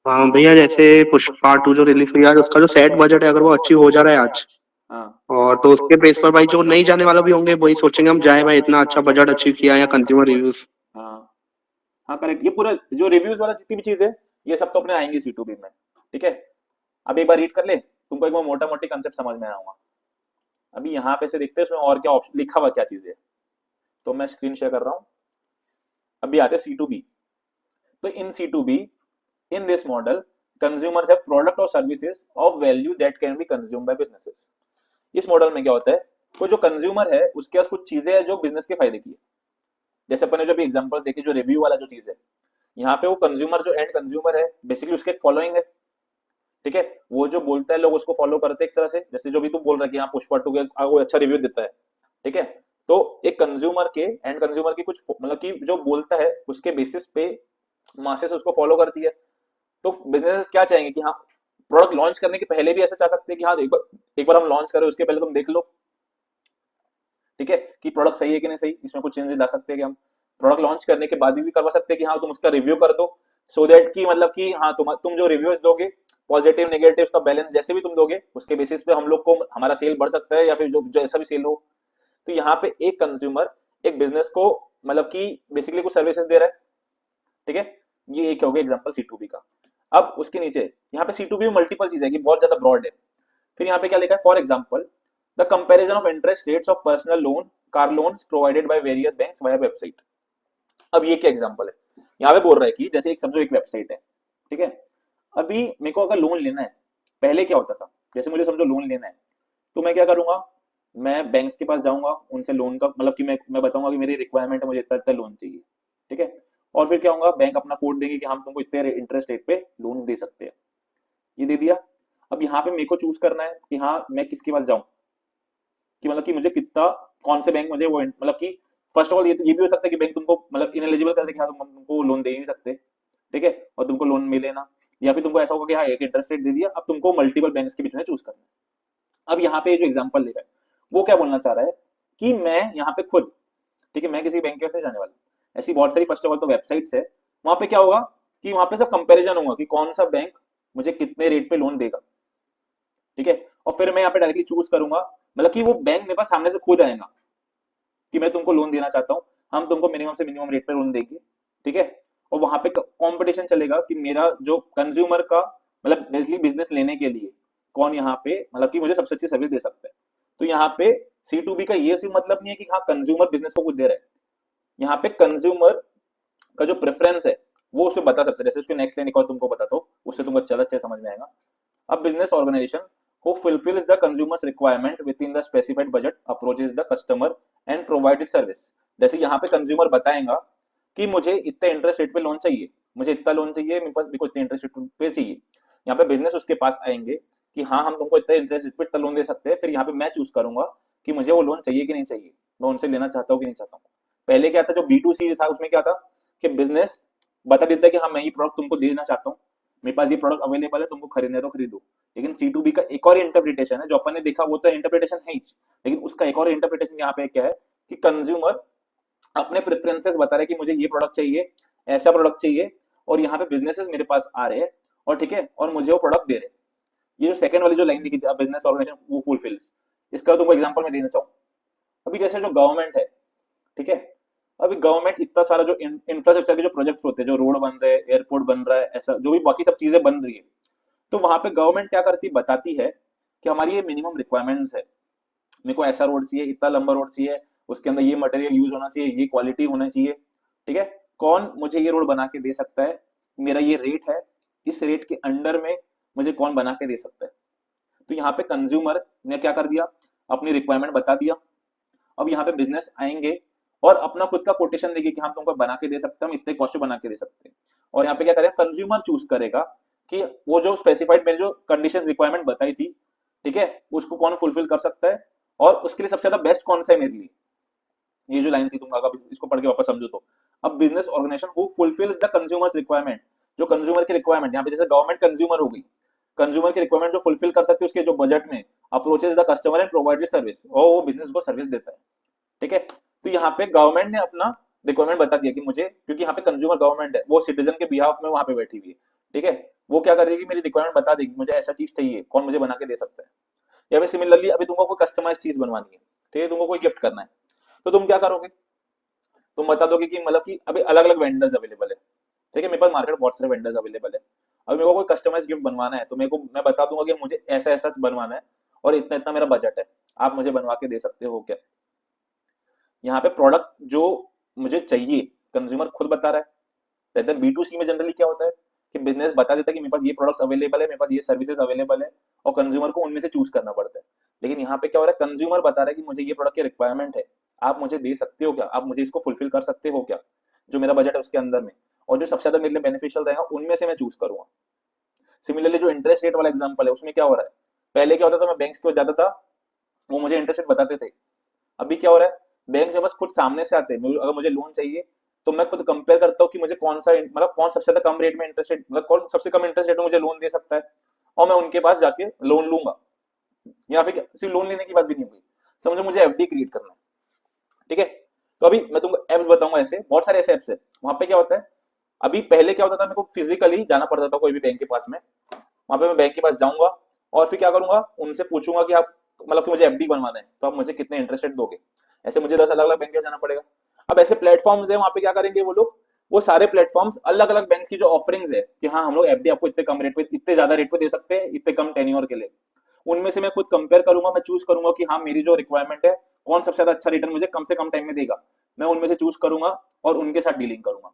हाँ भैया, जैसे पुष्पा 2 जो रिलीज हुई आज, उसका जो सेट बजट है अगर वो अच्छी हो जा रहा है आज, हाँ और तो उसके बेस पर भाई जो नहीं जाने वाला भी होंगे वही सोचेंगे हम जाए भाई, इतना अच्छा बजट अचीव किया है, या कंज्यूमर रिव्यूज। हाँ हाँ करेक्ट, ये पूरा जो रिव्यूज वाला जितनी भी चीज है, ये सब तो अपने आएंगे C2B में, ठीक है। अब एक बार रीड कर ले, तुमको एक बार मोटा मोटी कंसेप्ट समझ में आऊंगा। अभी यहाँ पे से देखते हैं उसमें और क्या ऑप्शन लिखा हुआ, क्या चीज है, तो मैं स्क्रीन शेयर कर रहा हूँ। अभी आते हैं C2B। तो इन C2B, in this model, consumers have product or services of value that can be consumed by businesses। इस मॉडल में क्या होता है, कोई जो कंज्यूमर है उसके पास कुछ चीजें हैं जो बिजनेस के फायदे की है। जैसे अपन ने जो भी एग्जांपल्स देखे, जो रिव्यू वाला जो चीज है, यहाँ पे वो कंज्यूमर जो एंड कंज्यूमर है, बेसिकली उसके एक फॉलोइंग है, ठीक है, वो जो बोलता है लोग उसको फॉलो करते हैं एक तरह से, जैसे जो भी तू बोल रहा है कि हाँ पुष्पा 2 के वो अच्छा रिव्यू देता है, ठीक है, तो एक कंज्यूमर के एंड कंज्यूमर की कुछ मतलब कि जो बोलता है उसके बेसिस पे मासेस उसको फॉलो करती है। तो बिजनेस क्या चाहेंगे कि हाँ प्रोडक्ट लॉन्च करने के पहले भी ऐसा चाह सकते हैं कि हाँ एक बार हम लॉन्च करें उसके पहले तुम देख लो, ठीक है, कि प्रोडक्ट सही है कि नहीं सही, इसमें कुछ चेंजेस ला सकते हैं कि हम प्रोडक्ट लॉन्च करने के बाद भी करवा सकते हैं कि हाँ तुम उसका रिव्यू कर दो, सो दैट कि मतलब कि हाँ तुम जो रिव्यूज दोगे, पॉजिटिव नेगेटिव का बैलेंस जैसे भी तुम दोगे, उसके बेसिस पे हम लोग को हमारा सेल बढ़ सकता है, या फिर जो ऐसा भी सेल हो। तो यहाँ पे एक कंज्यूमर एक बिजनेस को मतलब कि बेसिकली कुछ सर्विसेज दे रहा है, ठीक है, ये एक हो गया एग्जांपल C2B का। अब उसके नीचे यहाँ पे C2B में मल्टीपल चीज है कि बहुत ज्यादा ब्रॉड है। फिर यहाँ पे क्या लिखा है, for example the comparison of interest rates of personal loan, car loans provided by various banks via website. अब ये क्या एग्जांपल है, यहाँ पे बोल रहा है कि जैसे एक समझो एक वेबसाइट है, ठीक है, अभी मेरे को अगर लोन लेना है, पहले क्या होता था, जैसे मुझे समझो लोन लेना है, तो मैं क्या करूंगा, मैं बैंक्स के पास जाऊंगा, उनसे लोन का मतलब कि मैं बताऊंगा कि मेरी रिक्वायरमेंट है, मुझे इतना इतना लोन चाहिए, ठीक है। और फिर क्या होगा, बैंक अपना कोड देंगे कि हम तुमको इतने इंटरेस्ट रेट पे लोन दे सकते हैं, ये दे दिया। अब यहाँ पे मेरे को चूज करना है कि हाँ मैं किसके पास जाऊं, कि मतलब कि मुझे कितना, कौन से बैंक मुझे वो मतलब कि फर्स्ट ऑफ ऑल ये भी हो सकता है कि बैंक तुमको मतलब इनएलिजिबल कर दे कि हाँ तुमको लोन दे ही नहीं सकते, ठीक है, और तुमको लोन मिले ना, या फिर तुमको ऐसा होगा कि हाँ एक इंटरेस्ट रेट दे दिया, अब तुमको मल्टीपल बैंक्स के बीच में चूज करना है। अब यहाँ पे जो एग्जाम्पल ले रहा है वो क्या बोलना चाह रहा है कि मैं यहाँ पे खुद, ठीक है, मैं किसी बैंक के पास नहीं जाने वाला, ऐसी बहुत सारी फर्स्ट ऑफ ऑल तो वेबसाइट्स है, वहां पे क्या होगा कि वहां पे सब कंपैरिजन होगा कि कौन सा बैंक मुझे कितने रेट पे लोन देगा, ठीक है, और फिर मैं यहाँ पे डायरेक्टली चूज करूंगा, मतलब कि वो बैंक मेरे पास सामने से खुद आएगा कि मैं तुमको लोन देना चाहता हूँ, हम तुमको मिनिमम से मिनिमम रेट पे लोन देंगे, ठीक है। और वहां पे कंपटीशन चलेगा कि मेरा जो कंज्यूमर का मतलब बेसिकली बिजनेस लेने के लिए कौन यहाँ पे मतलब कि मुझे सबसे अच्छी सर्विस दे सकता है। तो यहाँ पे C2B का ये सिर्फ मतलब नहीं है कि हाँ कंज्यूमर बिजनेस को कुछ दे रहा है, यहाँ पे कंज्यूमर का जो प्रेफरेंस है वो उसमें बता सकते हैं। जैसे उसके नेक्स्ट लाइन एक और तुमको बताता हूँ, उससे तुमको अच्छा अच्छे समझ में आएगा। अब business organisation who fulfills the consumer's requirement within the specified budget approaches the customer and provided service। जैसे यहाँ पे कंज्यूमर बताएगा कि मुझे इतने इंटरेस्ट रेट पे लोन चाहिए, मुझे इतना लोन चाहिए, मेरे पास मेरे को इतने इंटरेस्ट रेट पे चाहिए। यहाँ पे बिजनेस उसके पास आएंगे कि हाँ हम तुमको इतने इंटरेस्ट रेट पे इतना लोन दे सकते हैं, फिर यहाँ पे मैं चूज करूंगा कि मुझे वो लोन चाहिए कि नहीं चाहिए, मैं उनसे लेना चाहता हूँ कि नहीं चाहता हूँ। पहले क्या था जो B2C था उसमें क्या था कि बिजनेस बता देता है कि हाँ मैं ये प्रोडक्ट तुमको देना चाहता हूँ, मेरे पास ये प्रोडक्ट अवेलेबल है, तुमको खरीदना है तो खरीदो। लेकिन C2B का एक और इंटरप्रिटेशन है जो अपन ने देखा, वो तो इंटरप्रिटेशन है ही, लेकिन उसका एक और इंटरप्रिटेशन यहाँ पे क्या है कि कंज्यूमर अपने प्रेफरेंसेस बता रहे हैं कि मुझे ये प्रोडक्ट चाहिए, ऐसा प्रोडक्ट चाहिए, और यहाँ पे बिजनेसेस मेरे पास आ रहे हैं और ठीक है, और मुझे वो प्रोडक्ट दे रहे हैं। ये जो सेकंड वाली जो लाइन लिखी थी बिजनेस ऑर्गेनाइजेशन वो फुलफिल्स, इसका तुमको एग्जांपल मैं देना चाहूँ। अभी जैसे जो गवर्नमेंट है, ठीक है, अभी गवर्नमेंट इतना सारा जो इंफ्रास्ट्रक्चर के जो प्रोजेक्ट्स होते हैं, जो रोड बन रहे हैं, एयरपोर्ट बन रहा है, ऐसा जो भी बाकी सब चीजें बन रही है, तो वहां पे गवर्नमेंट क्या करती बताती है कि हमारी ये मिनिमम रिक्वायरमेंट्स है, मेरे को ऐसा रोड चाहिए, इतना लंबा रोड चाहिए, उसके अंदर ये मटेरियल यूज होना चाहिए, ये क्वालिटी होना चाहिए, ठीक है, कौन मुझे ये रोड बना के दे सकता है, मेरा ये रेट है, इस रेट के अंडर में मुझे कौन बना के दे सकता है। तो यहाँ पे कंज्यूमर ने क्या कर दिया, अपनी रिक्वायरमेंट बता दिया। अब यहाँ पे बिजनेस आएंगे और अपना खुद का कोटेशन देंगे कि हम तुमको बना के दे सकते हैं, हम इतने कॉस्ट बना के दे सकते हैं। और यहाँ पे क्या करेगा, कंज्यूमर चूज करेगा कि वो जो स्पेसिफाइड मेरी जो कंडीशन रिक्वायरमेंट बताई थी, ठीक है, उसको कौन फुलफिल कर सकता है और उसके लिए सबसे ज्यादा बेस्ट कौन सा है मेरे लिए। ये जो लाइन थी तुम अगर इसको पढ़ के वापस समझो तो, अब business organisation who fulfils the consumers requirement, जो कंज्यूमर की रिक्वायरमेंट, यहाँ पे जैसे गवर्नमेंट कंज्यूमर हो गई, कंज्यूमर की रिक्वायरमेंट जो फुलफिल कर सकते हैं उसके जो बजट में, approaches the customer and provided service, और वो बिजनेस को सर्विस देता है, ठीक है। तो यहाँ पे गवर्नमेंट ने अपना रिक्वायरमेंट बता दिया कि मुझे, क्योंकि यहाँ पे कंज्यूमर गवर्नमेंट है, वो सिटीजन के बिहाफ में वहां पे बैठी हुई है, ठीक है, वो क्या करेगी, मेरी रिक्वायरमेंट बता देगी मुझे ऐसा चीज चाहिए, कौन मुझे बना के दे सकता है। या फिर सिमिलरली अभी तुमको कोई कस्टमाइज चीज बनवानी है, ठीक है, तुमको कोई गिफ्ट करना है, तो तुम क्या करोगे, तुम बता दोगे कि मतलब कि अभी अलग अलग वेंडर्स अवेलेबल है, ठीक है, मेरे पास मार्केट बहुत सारे वेंडर्स अवेलेबल है, अभी मेरे को कोई कस्टमाइज गिफ्ट बनवाना है तो मेरे को मैं बता दूंगा कि मुझे ऐसा ऐसा बनवाना है और इतना इतना मेरा बजट है, आप मुझे बनवा के दे सकते हो क्या। यहाँ पे प्रोडक्ट जो मुझे चाहिए कंज्यूमर खुद बता रहा है। रहता है B2C में जनरली क्या होता है कि बिजनेस बता देता है कि मेरे पास ये प्रोडक्ट्स अवेलेबल है, मेरे पास ये सर्विसेज अवेलेबल है, और कंज्यूमर को उनमें से चूज करना पड़ता है। लेकिन यहाँ पे क्या हो रहा है, कंज्यूमर बता रहा है कि मुझे ये प्रोडक्ट की रिक्वायरमेंट है, आप मुझे दे सकते हो क्या, आप मुझे इसको फुलफिल कर सकते हो क्या, जो मेरा बजट है उसके अंदर में, और जो सबसे ज्यादा मेरे लिए बेनिफिशियल रहेगा उनमें से मैं चूज करूंगा। सिमिलरली जो इंटरेस्ट रेट वाला एग्जाम्पल है उसमें क्या हो रहा है, पहले क्या होता था मैं बैंक्स को जाता था, वो मुझे इंटरेस्ट रेट बताते थे। अभी क्या हो रहा है, बैंक में बस खुद सामने से आते हैं, अगर मुझे लोन चाहिए तो मैं खुद कंपेयर करता हूँ कि मुझे कौन सा मतलब कौन सबसे ज्यादा कम रेट में इंटरेस्ट रेट, मतलब कौन सबसे कम इंटरेस्ट रेट में मुझे लोन दे सकता है, और मैं उनके पास जाके लोन लूंगा। या फिर सिर्फ लोन लेने की बात भी नहीं हुई, समझो मुझे FD क्रिएट करना है, ठीक है, तो अभी मैं तुमको एप्स बताऊंगा, ऐसे बहुत सारे ऐसे एप्स है। वहां पे क्या होता है, अभी पहले क्या होता था, मेरे को फिजिकली जाना पड़ता था कोई भी बैंक के पास में, वहां पे मैं बैंक के पास जाऊंगा और फिर क्या करूंगा, उनसे पूछूंगा कि आप मतलब कि मुझे FD बनवाना है तो आप मुझे कितने इंटरेस्ट रेट दोगे, ऐसे मुझे 10 अलग अलग बैंक में जाना पड़ेगा। अब ऐसे प्लेटफॉर्म्स है, वहां पे क्या करेंगे वो लोग, वो सारे प्लेटफॉर्म्स अलग अलग बैंक की जो ऑफरिंग्स है कि हाँ हम लोग FD आपको इतने कम रेट पे, इतने ज्यादा रेट पे दे सकते हैं, इतने कम टेन्योर के लिए, उनमें से मैं खुद कंपेयर करूंगा, मैं चूज करूंगा कि हाँ मेरी जो रिक्वायरमेंट है कौन सबसे ज्यादा अच्छा रिटर्न मुझे कम से कम टाइम में देगा, मैं उनमें से चूज करूंगा और उनके साथ डीलिंग करूंगा।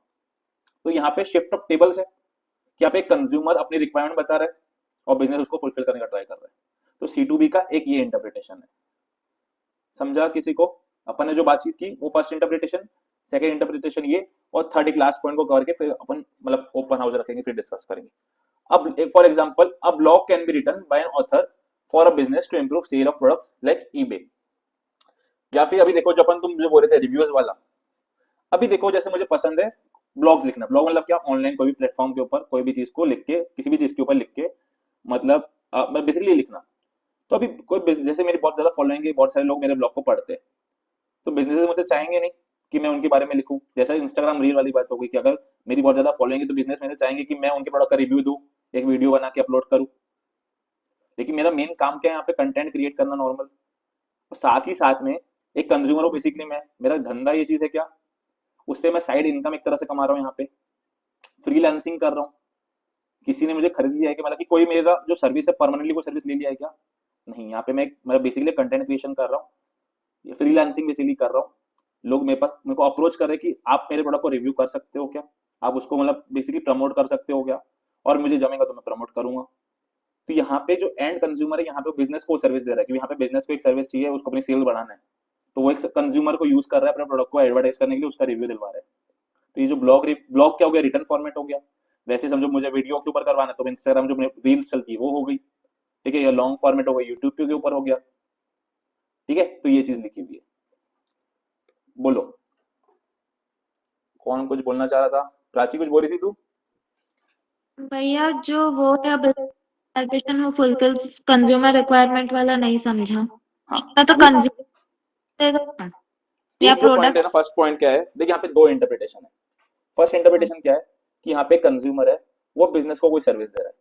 तो यहाँ पे शिफ्ट ऑफ टेबल्स है कि यहाँ पे कंज्यूमर अपनी रिक्वायरमेंट बता रहा है और बिजनेस उसको फुलफिल करने का ट्राई कर रहा है। तो C2B का एक ये इंटरप्रिटेशन है। समझा किसी को? अपन ने जो बातचीत की वो फर्स्ट इंटरप्रिटेशन, सेकंड इंटरप्रिटेशन ये, और थर्ड एक लास्ट पॉइंट को कवर के फिर अपन मतलब ओपन हाउस रखेंगे, फिर डिस्कस करेंगे। अब for example, a blog can be written by an author for a business to improve sale of products like eBay. या फिर अभी देखो जो अपन तुम जो बोल रहे थे रिव्यूज वाला, अभी देखो जैसे मुझे पसंद है ब्लॉग लिखना, ब्लॉग मतलब क्या, ऑनलाइन कोई भी प्लेटफॉर्म के ऊपर कोई भी चीज को लिख के, किसी भी चीज के ऊपर लिख के, मतलब बेसिकली लिखना। तो अभी कोई जैसे मेरी बहुत ज्यादा फॉलोइंग है, बहुत सारे लोग मेरे ब्लॉग को पढ़ते हैं, तो बिजनेस मुझे चाहेंगे नहीं कि मैं उनके बारे में लिखूं। जैसे इंस्टाग्राम रील वाली बात हो गई कि अगर मेरी बहुत ज्यादा फॉलोइंग है तो बिजनेस में से चाहेंगे कि मैं उनके प्रोडक्ट का रिव्यू दूं, एक वीडियो बना के अपलोड करूं। लेकिन मेरा मेन काम क्या है यहाँ पे, कंटेंट क्रिएट करना नॉर्मल, साथ ही साथ में एक कंज्यूमर हूं बेसिकली मैं, मेरा धंधा ये चीज है क्या, उससे मैं साइड इनकम एक तरह से कमा रहा हूँ, यहाँ पे फ्रीलांसिंग कर रहा हूँ। किसी ने मुझे खरीद लिया है कि मतलब कि कोई मेरा जो सर्विस है परमानेंटली कोई सर्विस ले लिया है क्या, नहीं। यहाँ पे मैं बेसिकली कंटेंट क्रिएशन कर रहा हूँ, ये फ्रीलांसिंग बेसिकली कर रहा हूँ। लोग मेरे को अप्रोच कर रहे हैं कि आप मेरे प्रोडक्ट को रिव्यू कर सकते हो क्या, आप उसको मतलब बेसिकली प्रमोट कर सकते हो क्या, और मुझे जमेगा तो मैं प्रमोट करूंगा। तो यहाँ पे जो एंड कंज्यूमर है, यहाँ पे बिजनेस को सर्विस दे रहा है कि यहाँ पे बिजनेस को एक सर्विस चाहिए, उसको अपनी सेल बढ़ाना है, तो वो एक कंज्यूमर को यूज कर रहा है अपने प्रोडक्ट को एडवर्टाइज करने के लिए, उसका रिव्यू दिलवा रहा है। तो ये जो ब्लॉग क्या हो गया, रिटर्न फॉर्मेट हो गया। वैसे समझो मुझे वीडियो के ऊपर करवाना है तो इंस्टाग्राम जो रील्स चलती है वो हो गई, ठीक है, या लॉन्ग फॉर्मेट हो गया यूट्यूब के ऊपर हो गया, ठीक है। तो ये चीज लिखी हुई है। बोलो कौन कुछ बोलना चाह रहा था? प्राची कुछ बोल रही थी तू? भैया जो वो है एप्लीकेशन वो फुलफिल्स कंज्यूमर रिक्वायरमेंट वाला नहीं समझा। हाँ, मैं तो कंज्यूमर या एक जो पॉइंट है ना, प्रोडक्ट्स। फर्स्ट पॉइंट क्या है, देखिए यहाँ पे दो इंटरप्रिटेशन है। फर्स्ट इंटरप्रिटेशन क्या है कि यहाँ पे कंज्यूमर है, वो बिजनेस को कोई सर्विस दे रहा है,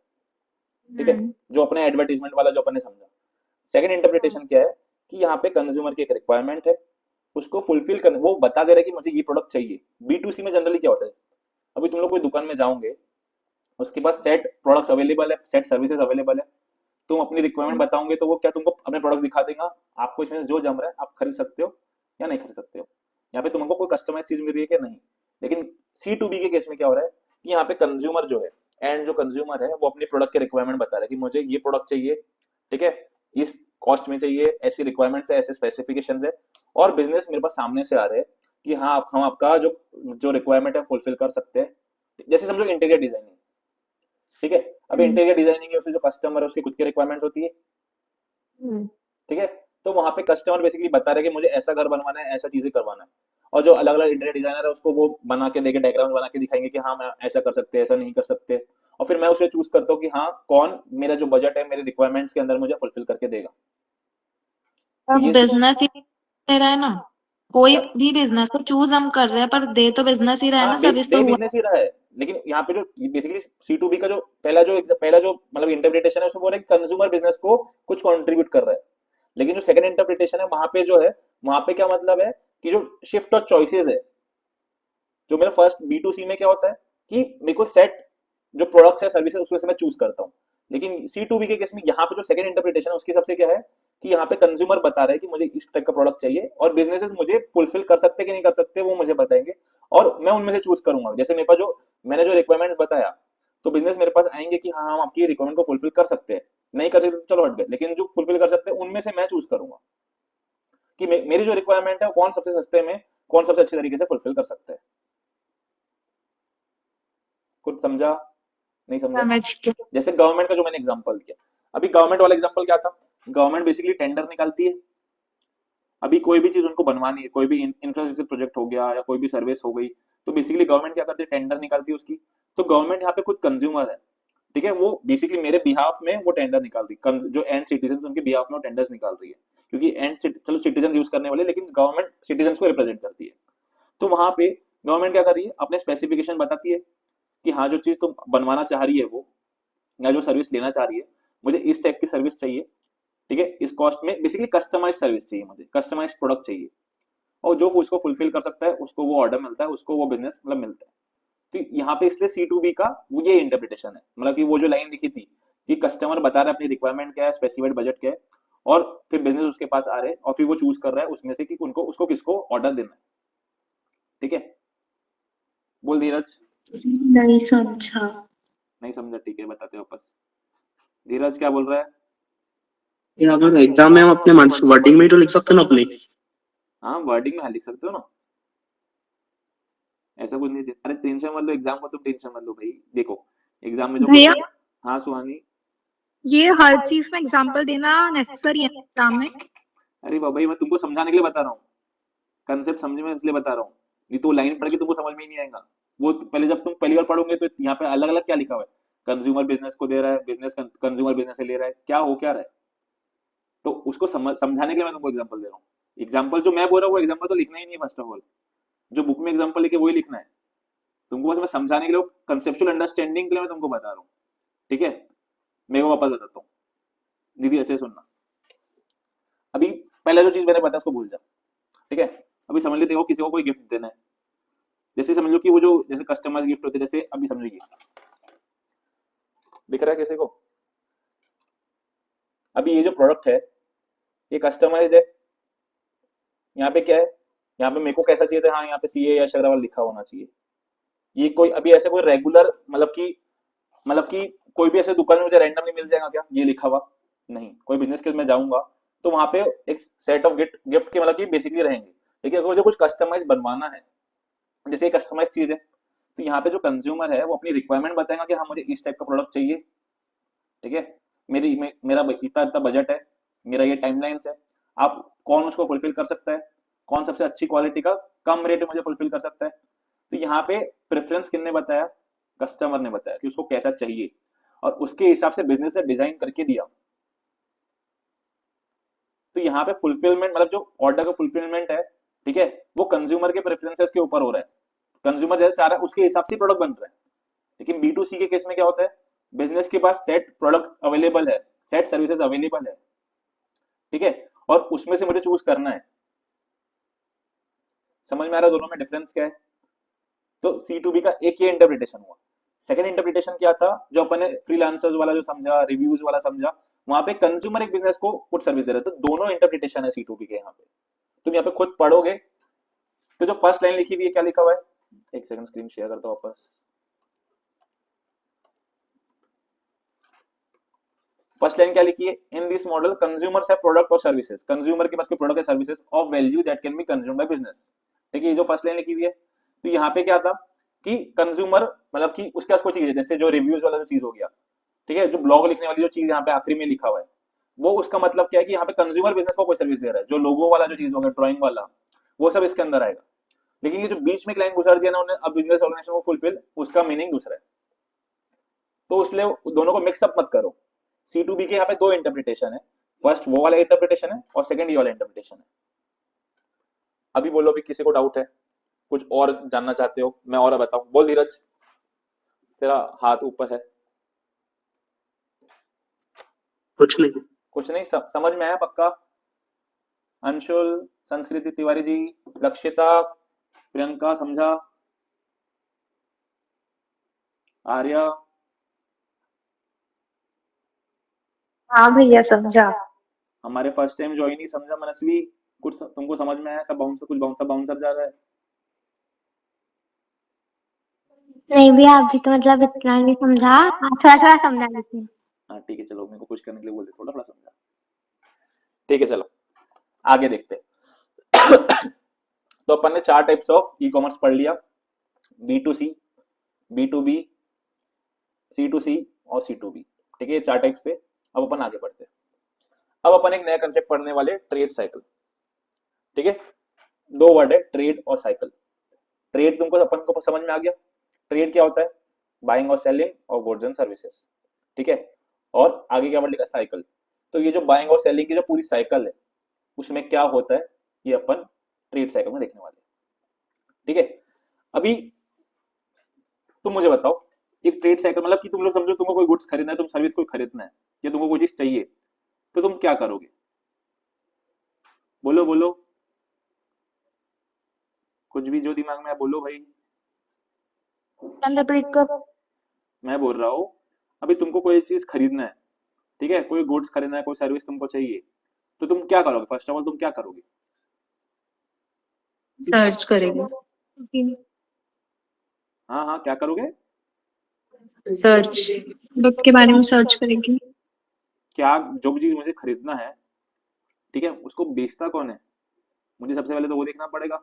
ठीक है, जो अपने एडवर्टीजमेंट वाला जो अपन ने समझा। सेकंड इंटरप्रिटेशन क्या है कि यहाँ पे कंज्यूमर की एक रिक्वायरमेंट है, उसको फुलफिल करने वो बता दे रहा है कि मुझे ये प्रोडक्ट चाहिए। B2C में जनरली क्या होता है, अभी तुम लोग कोई दुकान में जाओगे, उसके पास सेट प्रोडक्ट्स अवेलेबल है, सेट सर्विसेज अवेलेबल है, तुम अपनी रिक्वायरमेंट बताओगे तो वो क्या तुमको अपने प्रोडक्ट्स दिखा देगा, आपको इसमें से जो जम रहा है आप खरीद सकते हो या नहीं खरीद सकते हो। यहाँ पे तुमको कोई कस्टमाइज चीज मिल रही है कि नहीं। लेकिन C2B के केस में क्या हो रहा है कि यहाँ पे कंज्यूमर जो है, एंड जो कंज्यूमर है वो अपनी प्रोडक्ट के रिक्वायरमेंट बता रहा है कि मुझे ये प्रोडक्ट चाहिए, ठीक है, इस कॉस्ट में चाहिए, ऐसी रिक्वायरमेंट्स है, ऐसे स्पेसिफिकेशन है, और बिजनेस मेरे पास सामने से आ रहे हैं कि हाँ हम आपका जो जो रिक्वायरमेंट है फुलफिल कर सकते हैं। जैसे समझो इंटीरियर डिजाइनिंग, ठीक है, अब इंटीरियर डिजाइनिंग है, उससे जो कस्टमर है उसकी खुद की रिक्वायरमेंट्स होती है, ठीक है। तो वहां पे कस्टमर बेसिकली बता रहे हैं कि मुझे ऐसा घर बनवाना है, ऐसा चीजें करवाना है, और जो अलग अलग इंटीरियर डिजाइनर है उसको वो बना के देके डायग्राम्स बना के दिखाएंगे कि हाँ मैं ऐसा कर सकते हैं, ऐसा नहीं कर सकते, और फिर मैं उसे चूज करता हूँ कि हाँ कौन मेरा जो बजट है मेरे रिक्वायरमेंट्स के अंदर मुझे फुलफिल करके देगा। तो ये बिजनेस ही दे रहा है ना, कोई क्या, भी बिजनेस तो चूज हम कर रहे हैं पर दे तो बिजनेस ही रहा है ना, हाँ सर्विस तो डे हुआ। बिजनेस ही रहा है। लेकिन यहाँ पे जो बेसिकली C2B का जो पहला जो मतलब इंटरप्रिटेशन है उसमें बोल रहा है कि कंज्यूमर बिजनेस को कुछ कंट्रीब्यूट कर रहा है। लेकिन जो सेकंड इंटरप्रिटेशन है वहां पे जो है, वहां पे क्या मतलब है कि जो शिफ्ट ऑफ चॉइसेस है, जो मेरा फर्स्ट B2C में क्या होता है कि मेरे को सेट जो प्रोडक्ट्स है सर्विसेज उसमें से मैं चूज करता हूँ। लेकिन C2B के केस में यहाँ पे जो सेकंड इंटरप्रिटेशन है उसके हिसाब से क्या है कि यहाँ पे कंज्यूमर बता रहे हैं कि मुझे इस टाइप का प्रोडक्ट चाहिए, और बिजनेसेस मुझे फुलफिल कर सकते कि नहीं कर सकते वो मुझे बताएंगे, और मैं उनमें से चूज करूंगा। जैसे मेरे पास जो मैंने जो रिक्वायरमेंट बताया, तो बिजनेस मेरे पास आएंगे कि हाँ हम आपकी रिक्वायरमेंट को फुलफिल कर सकते हैं, नहीं कर सकते तो चलो हट गए, लेकिन जो फुलफिल कर सकते हैं उनमें से मैं चूज करूंगा कि मेरी जो रिक्वायरमेंट है वो कौन सबसे सस्ते में, कौन सबसे अच्छे तरीके से फुलफिल कर सकते हैं। कुछ समझा? नहीं समझा? समझ के जैसे गवर्नमेंट का जो मैंने एग्जांपल दिया, अभी गवर्नमेंट वाला एग्जांपल क्या था, गवर्नमेंट बेसिकली टेंडर निकालती है। अभी कोई भी चीज उनको बनवानी है, कोई भी इंफ्रास्ट्रक्चर प्रोजेक्ट हो गया या कोई भी सर्विस हो गई, तो बेसिकली गवर्नमेंट क्या करती है, टेंडर निकालती है उसकी। तो गवर्नमेंट यहाँ पे कुछ कंज्यूमर है, ठीक है, वो बेसिकली मेरे बिहाफ में वो टेंडर निकाल रही है, जो एंड सिटीजन उनके बिहाफ में वो टेंडर्स निकाल रही है, क्योंकि एंड चलो सिटीजन यूज करने वाले, लेकिन गवर्नमेंट सिटीजन को रिप्रेजेंट करती है। तो वहां पे गवर्नमेंट क्या कर रही है, अपने स्पेसिफिकेशन बताती है कि हाँ जो चीज तुम बनवाना चाह रही है वो, या जो सर्विस लेना चाह रही है, मुझे इस टाइप की सर्विस चाहिए, ठीक है, इस कॉस्ट में, बेसिकली कस्टमाइज सर्विस चाहिए, मुझे कस्टमाइज प्रोडक्ट चाहिए, और जो उसको फुलफिल कर सकता है उसको वो ऑर्डर मिलता है, उसको वो बिजनेस मतलब मिलता है। तो यहाँ पे इसलिए C2B का वो ये इंटरप्रिटेशन है, मतलब कि वो जो लाइन लिखी थी कि कस्टमर बता रहा है अपनी रिक्वायरमेंट क्या है, स्पेसिफाइड बजट क्या है, और फिर बिजनेस उसके पास आ रहे हैं और फिर वो चूज कर रहा है उसमें से कि उनको उसको किसको ऑर्डर देना है, ठीक है। बोल धीरज। नहीं समझा। नहीं समझा, ठीक है बताते वापस। धीरज क्या बोल रहा है? ये अगर एग्जाम में हम अपने वर्डिंग में ही तो लिख सकते हैं ना अपनी। हाँ वर्डिंग में हाँ लिख सकते हो ना, ऐसा कुछ नहीं। अरे टेंशन मत लो, एग्जाम को तुम टेंशन मत लो भाई। देखो एग्जाम में जो भैया question- हाँ सुहानी। ये हर चीज में एग्जांपल देना नेसेसरी है एग्जाम में? अरे बाबा ये मैं तुमको समझाने के लिए बता रहा हूँ, कंसेप्ट समझ में इसलिए बता रहा हूँ, नहीं तो लाइन पढ़ के तुमको समझ में ही नहीं आएगा। वो पहले जब तुम पहली बार पढ़ोगे तो यहाँ पे अलग अलग क्या लिखा हुआ है, कंज्यूमर बिजनेस को दे रहा है, बिजनेस कंज्यूमर बिजनेस से ले रहा है, क्या हो क्या रहा है। तो उसको समझाने के लिए मैं तुमको एग्जाम्पल दे रहा हूँ। एग्जाम्पल जो मैं बोल रहा हूँ वो एग्जाम्पल तो लिखना ही नहीं है फर्स्ट ऑफ ऑल, जो बुक में एग्जाम्पल लिखे वही लिखना है तुमको। बस मैं समझाने के लिए, कंसेप्चुअल अंडरस्टैंडिंग के लिए मैं तुमको बता रहा हूँ, ठीक है। मैं वो वापस बताता हूँ, दीदी अच्छे से सुनना। अभी पहला जो चीज मैंने बताया उसको भूल जा, ठीक है। अभी समझ लेते हो किसी को कोई गिफ्ट देना है, जैसे समझ लो कि वो जो जैसे कस्टमाइज गिफ्ट होते हैं, जैसे अभी समझिए दिख रहा है किसी को, अभी ये जो प्रोडक्ट है ये कस्टमाइज्ड है। यहाँ पे क्या है, यहाँ पे मेरे को कैसा चाहिए था, हाँ यहाँ पे सीए या अग्रवाल लिखा होना चाहिए। ये कोई अभी ऐसे कोई रेगुलर मतलब कि कोई भी ऐसे दुकान में मुझे रैंडमली मिल जाएगा क्या ये लिखा हुआ? नहीं। कोई बिजनेस के में जाऊंगा तो वहां पे एक सेट ऑफ गिफ्ट के मतलब कि बेसिकली रहेंगे, लेकिन अगर मुझे कुछ कस्टमाइज बनवाना है, जैसे कस्टमाइज चीज है, तो यहाँ पे जो कंज्यूमर है वो अपनी रिक्वायरमेंट बताएगा कि हाँ मुझे इस टाइप का प्रोडक्ट चाहिए, ठीक है। मेरा इतना इतना बजट है, मेरा ये टाइमलाइंस है, आप कौन उसको फुलफिल कर सकता है, कौन सबसे अच्छी क्वालिटी का कम रेट में मुझे फुलफिल कर सकता है। तो यहाँ पे प्रेफरेंस किसने बताया, कस्टमर ने बताया कि उसको कैसा चाहिए, और उसके हिसाब से बिजनेस ने डिजाइन करके दिया। तो यहाँ पे फुलफिलमेंट मतलब जो ऑर्डर का फुलफिलमेंट है, ठीक है, वो कंज्यूमर के प्रेफरेंसेस के ऊपर हो रहा है। कंज्यूमर जैसे चाह रहा है उसके हिसाब से प्रोडक्ट बन रहा है। लेकिन B2C के केस में क्या होता है, बिजनेस के पास सेट प्रोडक्ट अवेलेबल है, सेट सर्विसेज अवेलेबल है, ठीक है, और उसमें से मुझे चूज करना है। समझ में आ रहा है दोनों में डिफरेंस क्या है? तो C2B का एक ये इंटरप्रिटेशन हुआ। सेकंड इंटरप्रिटेशन क्या था, जो अपन ने फ्रीलांसर्स वाला जो समझा, रिव्यूज वाला समझा, वहां पे कंज्यूमर एक बिजनेस को कुछ सर्विस दे रहा है। तो दोनों इंटरप्रिटेशन है C2B के। यहाँ पे तुम यहाँ पे खुद पढ़ोगे तो जो फर्स्ट लाइन लिखी हुई है क्या लिखा हुआ है, एक सेकंड स्क्रीन शेयर करता हूं वापस। फर्स्ट लाइन क्या लिखी है, in this model consumers have product और सर्विसेज, कंज्यूमर के पास कोई प्रोडक्ट है services of value that can be consumed by business, ठीक है। ये जो फर्स्ट लाइन लिखी हुई है, तो यहाँ पे क्या था कि कंज्यूमर मतलब कि उसके पास कोई चीज है, जैसे जो रिव्यूज वाला जो चीज हो गया, ठीक है, जो ब्लॉग लिखने वाली जो चीज यहाँ पे आखिरी में लिखा हुआ है, वो उसका मतलब क्या है कि यहाँ पे कंज्यूमर बिजनेस को कोई सर्विस दे रहा है। जो लोगो वाला जो चीज होगा, ड्राइंग वाला, वो सब इसके अंदर आएगा। लेकिन ये जो बीच में क्लाइंट गुजार दिया ना उन्होंने, अब बिजनेस ऑर्गेनाइजेशन को फुलफिल, उसका मीनिंग दूसरा है। तो इसलिए दोनों को मिक्सअप मत करो। C2B के यहाँ पे दो इंटरप्रिटेशन है, फर्स्ट वो वाला इंटरप्रिटेशन है और सेकंड ये वाला इंटरप्रिटेशन है। अभी बोलो, अभी किसी को डाउट है, कुछ और जानना चाहते हो, मैं और बताऊं? बोल धीरज, तेरा हाथ ऊपर है। कुछ नहीं। कुछ नहीं, समझ में आया पक्का? अंशुल, संस्कृति तिवारी जी, लक्षिता, प्रियंका समझा, आर्या? हाँ भैया समझा। हमारे फर्स्ट टाइम ज्वाइन ही समझा मनस्वी, कुछ तुमको समझ में आया? सब बाउंसर, कुछ बाउंसर जा रहा है। नहीं भैया अभी तो मतलब इतना नहीं समझा, हाँ थोड़ा थोड़ा समझा लेती हूँ। हाँ ठीक है, चलो मेरे को कुछ करने के लिए बोल दे, थोड़ा थोड़ा समझा, ठीक है। चलो आगे देखते हैं। तो अपन ने 4 टाइप्स ऑफ ई कॉमर्स पढ़ लिया, B2C, B2B, C2C और C2B, ठीक है। ये 4 टाइप्स थे। अब अपन आगे बढ़ते हैं। अब अपन एक नया कंसेप्ट पढ़ने वाले, ट्रेड साइकिल, ठीक है। 2 वर्ड है, ट्रेड और साइकिल। ट्रेड तुमको अपन को समझ में आ गया, ट्रेड क्या होता है, बाइंग और सेलिंग और गुड्स एंड सर्विसेज, ठीक है। और आगे क्या वर्ड लिखा, साइकिल। तो ये जो बाइंग और सेलिंग की जो पूरी साइकिल है उसमें क्या होता है, ये अपन ट्रेड साइकिल में देखने वाले, ठीक है। अभी तुम मुझे बताओ, एक ट्रेड साइकिल मतलब कि तुम लोग समझो तुमको कोई गुड्स खरीदना है, तुम सर्विस कोई खरीदना है, या तुमको कोई चीज चाहिए, तो तुम क्या करोगे? बोलो बोलो, कुछ भी जो दिमाग में है बोलो भाई। रिपीट करो। मैं बोल रहा हूँ, अभी तुमको कोई चीज खरीदना है, ठीक है, कोई गुड्स खरीदना है, कोई सर्विस तुमको चाहिए, तो तुम क्या करोगे? फर्स्ट ऑफ ऑल तुम क्या करोगे? सर्च करेंगे। हाँ हाँ, क्या करोगे? सर्च, बुक के बारे में सर्च करेंगे। क्या जो भी चीज मुझे खरीदना है, ठीक है, उसको बेचता कौन है, मुझे सबसे पहले तो वो देखना पड़ेगा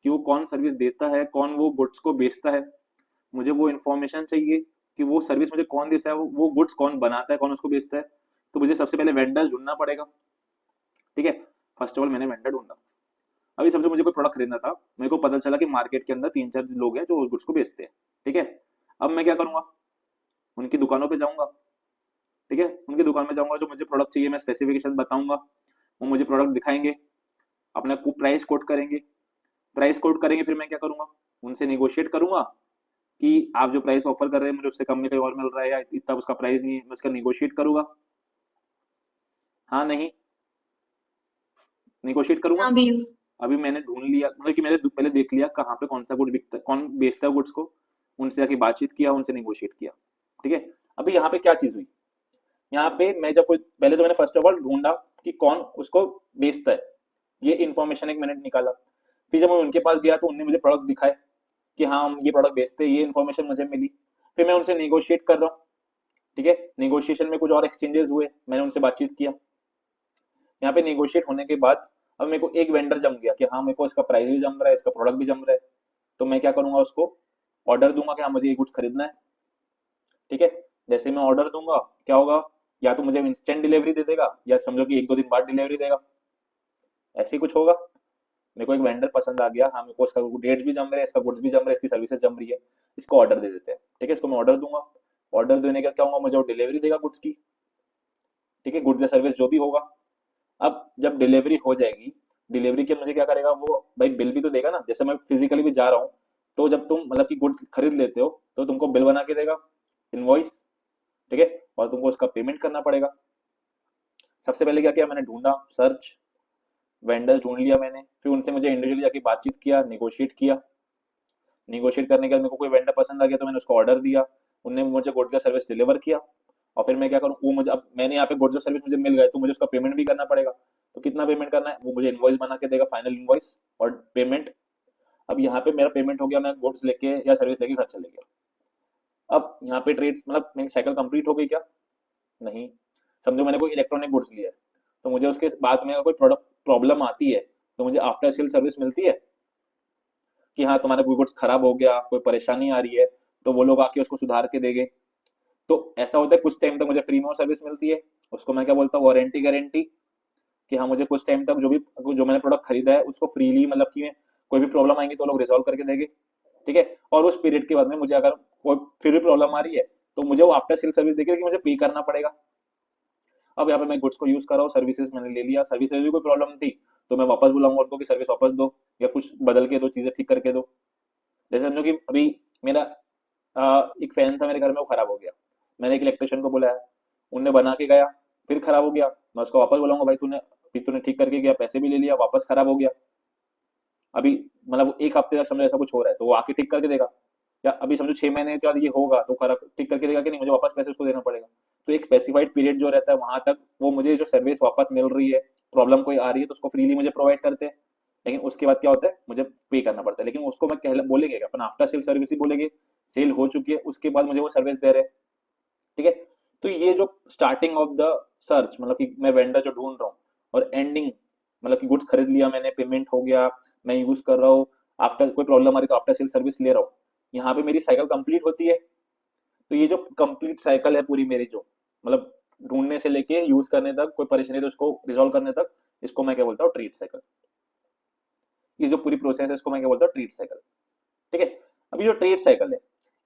कि वो कौन सर्विस देता है, कौन वो गुड्स को बेचता है। मुझे वो इन्फॉर्मेशन चाहिए कि वो सर्विस मुझे कौन देता है, वो गुड्स कौन बनाता है, कौन उसको बेचता है। तो मुझे सबसे पहले वेंडर्स ढूंढना पड़ेगा, ठीक है। फर्स्ट ऑफ ऑल मैंने वेंडर ढूंढा। अभी समझो मुझे कोई प्रोडक्ट खरीदना था, मेरे को पता चला कि मार्केट के अंदर 3-4 लोग हैं जो उस गुड्स को बेचते हैं, ठीक है। अब मैं क्या करूंगा, उनकी दुकानों पे जाऊंगा, ठीक है, उनकी दुकान में जाऊंगा, जो मुझे प्रोडक्ट चाहिए मैं स्पेसिफिकेशन बताऊंगा, वो मुझे प्रोडक्ट दिखाएंगे, अपना प्राइस कोट करेंगे, प्राइस कोट करेंगे, फिर मैं क्या करूंगा, उनसे निगोशिएट करूंगा कि आप जो प्राइस ऑफर कर रहे हैं मुझे उससे कम में कहीं और मिल रहा है या इतना उसका प्राइस नहीं है, मैं उसका निगोशिएट करूंगा, हाँ नहीं, निगोशिएट करूंगा। हाँ भैया। अभी मैंने ढूंढ लिया, मतलब कि मैंने पहले देख लिया कहाँ पे कौन सा गुड बिकता है, कौन बेचता है गुड्स को, उनसे जाके बातचीत किया, उनसे निगोशिएट किया, ठीक है। अभी यहाँ पे क्या चीज हुई, यहाँ पे मैं जब कोई, पहले तो मैंने फर्स्ट ऑफ ऑल ढूंढा कि कौन उसको बेचता है, ये इन्फॉर्मेशन एक मैंने निकाला। फिर जब मैं उनके पास गया तो उन्होंने मुझे प्रोडक्ट्स दिखाए कि हाँ हम ये प्रोडक्ट बेचते हैं, ये इन्फॉर्मेशन मुझे मिली। फिर मैं उनसे निगोशिएट कर रहा हूँ, ठीक है, निगोशिएशन में कुछ और एक्सचेंजेस हुए, मैंने उनसे बातचीत किया। यहाँ पे निगोशिएट होने के बाद अब मेरे को एक वेंडर जम गया कि हाँ मेरे को इसका प्राइस भी जम रहा है, इसका प्रोडक्ट भी जम रहा है, तो मैं क्या करूंगा, उसको ऑर्डर दूंगा कि हाँ मुझे ये कुछ खरीदना है, ठीक है। जैसे मैं ऑर्डर दूंगा क्या होगा, या तो मुझे इंस्टेंट डिलीवरी दे देगा या समझो कि 1-2 दिन बाद डिलीवरी देगा, ऐसे ही कुछ होगा। मेरे को एक वेंडर पसंद आ गया, हाँ मेरे को इसका डेट्स भी जम रहे हैं, इसका गुड्स भी जम रहा है, इसकी सर्विसेज जम रही है, इसको ऑर्डर दे देते हैं, ठीक है। इसको मैं ऑर्डर दूंगा, ऑर्डर देने का क्या होगा, मुझे वो डिलीवरी देगा गुड्स की, ठीक है, गुड्स या सर्विस जो भी होगा। अब जब डिलीवरी हो जाएगी, डिलीवरी के मुझे क्या करेगा वो, भाई बिल भी तो देगा ना, जैसे मैं फिजिकली भी जा रहा हूँ, तो जब तुम मतलब कि गुड्स खरीद लेते हो तो तुमको बिल बना के देगा, इनवॉइस, ठीक है, और तुमको उसका पेमेंट करना पड़ेगा। सबसे पहले क्या किया मैंने, ढूंढा, सर्च, वेंडर्स ढूंढ लिया मैंने, फिर उनसे मुझे इंडिविजुअली जाके बातचीत किया, निगोशिएट किया, निगोशिएट करने के बाद मेरे को कोई वेंडर पसंद आ गया तो मैंने उसको ऑर्डर दिया, उनने मुझे गुड्स या सर्विस डिलीवर किया, और फिर मैं क्या करूँ, वो मुझे, अब मैंने यहाँ पे गुड्स और सर्विस मुझे मिल गए तो मुझे उसका पेमेंट भी करना पड़ेगा। तो कितना पेमेंट करना है, वो मुझे इनवॉइस बना के देगा, फाइनल इनवॉइस और पेमेंट। अब यहाँ पे मेरा पेमेंट हो गया, मैं गुड्स लेके या सर्विस लेके घर चले गया। अब यहाँ पे ट्रेड्स मतलब मेरी साइकिल कंप्लीट हो गई क्या, नहीं। समझो मैंने कोई इलेक्ट्रॉनिक गुड्स लिया है, तो मुझे उसके बाद में अगर कोई प्रोडक्ट प्रॉब्लम आती है तो मुझे आफ्टर सेल सर्विस मिलती है कि हाँ तुम्हारा कोई गुड्स खराब हो गया, कोई परेशानी आ रही है, तो वो लोग आके उसको सुधार के देंगे। तो ऐसा होता है कुछ टाइम तक मुझे फ्री में सर्विस मिलती है, उसको मैं क्या बोलता हूँ, वारंटी गारंटी, कि हाँ मुझे कुछ टाइम तक जो मैंने प्रोडक्ट खरीदा है उसको फ्रीली, मतलब कि कोई भी प्रॉब्लम आएंगी तो लोग रिजॉल्व करके देंगे, ठीक है। और उस पीरियड के बाद में मुझे अगर कोई फिर भी प्रॉब्लम आ रही है तो मुझे वो आफ्टर सेल सर्विस देगी कि मुझे पे करना पड़ेगा। अब यहाँ पे मैं गुड्स को यूज कर रहा हूँ, सर्विसेज मैंने ले लिया, सर्विसेज भी कोई प्रॉब्लम थी तो मैं वापस बुलाऊंगा उनको कि सर्विस वापस दो या कुछ बदल के दो, चीजें ठीक करके दो। जैसे समझो कि अभी मेरा एक फैन था मेरे घर में, वो खराब हो गया, मैंने एक इलेक्ट्रिशियन को बुलाया, उनने बना के गया, फिर खराब हो गया, मैं उसको वापस बुलाऊंगा, भाई तूने ठीक करके गया, पैसे भी ले लिया, वापस खराब हो गया। अभी मतलब 1 हफ्ते तक समझो ऐसा कुछ हो रहा है तो वो आके ठीक करके देगा, या अभी समझो 6 महीने के बाद ये होगा तो खराब ठीक करके देगा कि नहीं, मुझे वापस पैसे उसको देना पड़ेगा। तो एक स्पेसिफाइड पीरियड जो रहता है वहां तक वो मुझे जो सर्विस वापस मिल रही है, प्रॉब्लम कोई आ रही है तो उसको फ्रीली मुझे प्रोवाइड करते हैं, लेकिन उसके बाद क्या होता है मुझे पे करना पड़ता है। लेकिन उसको मैं बोलेंगे अपन आफ्टर सेल सर्विस ही बोलेंगे, सेल हो चुकी है उसके बाद मुझे वो सर्विस दे रहे हैं, ठीक है। तो ये जो स्टार्टिंग ऑफ द सर्च, मतलब कि मैं वेंडर जो ढूंढ रहा हूँ, और एंडिंग मतलब कि गुड्स खरीद लिया मैंने, पेमेंट हो गया, मैं यूज कर रहा हूँ, आफ्टर कोई प्रॉब्लम आ रही तो आफ्टर सेल सर्विस ले रहा हूँ, यहाँ पे मेरी साइकिल कंप्लीट होती है। तो ये जो कंप्लीट साइकिल है पूरी मेरी, जो मतलब ढूंढने से लेके यूज करने तक, कोई परेशानी तो उसको रिजोल्व करने तक, इसको मैं क्या बोलता हूँ, ट्रीट साइकिल। ये जो पूरी प्रोसेस है इसको मैं क्या बोलता हूँ, ट्रीट साइकिल, ठीक है। अभी जो ट्रेड साइकिल है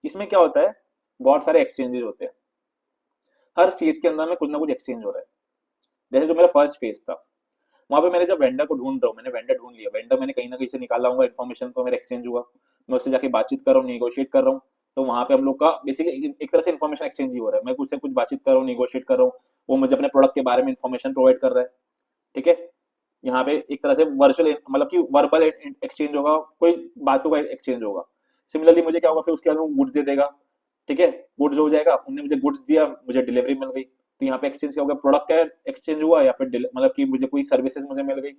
इसमें क्या होता है, बहुत सारे एक्सचेंजेस होते हैं, हर चीज के अंदर में कुछ ना कुछ एक्सचेंज हो रहा है। जैसे जो मेरा फर्स्ट फेज था वहां पे मैंने जब वेंडर को ढूंढ रहा हूँ, मैंने वेंडर ढूंढ लिया, वेंडर मैंने कहीं ना कहीं से निकाला होगा इन्फॉर्मेशन को, मेरा एक्सचेंज हुआ, मैं उससे जाके बातचीत कर रहा हूँ, निगोशिएट कर रहा हूँ, तो वहां पे हम लोग का बेसिकली एक तरह से इन्फॉर्मेशन एक्सचेंज ही हो रहा है, मैं उससे कुछ बातचीत कर रहा हूँ, निगोशिएट कर रहा हूँ, वो मुझे अपने प्रोडक्ट के बारे में इन्फॉर्मेशन प्रोवाइड कर रहा है, ठीक है। यहाँ पे एक तरह से वर्चुअल मतलब कि वर्बल एक्सचेंज होगा, कोई बातों का एक्सचेंज होगा। सिमिलरली मुझे क्या होगा, फिर उसके बाद वो गुड्स दे देगा, ठीक है, गुड्स हो जाएगा, उन्होंने मुझे गुड्स दिया, मुझे डिलीवरी मिल गई, तो यहाँ पे एक्सचेंज क्या होगा, प्रोडक्ट का एक्सचेंज हुआ या फिर मतलब कि मुझे कोई सर्विसेज मुझे मिल गई,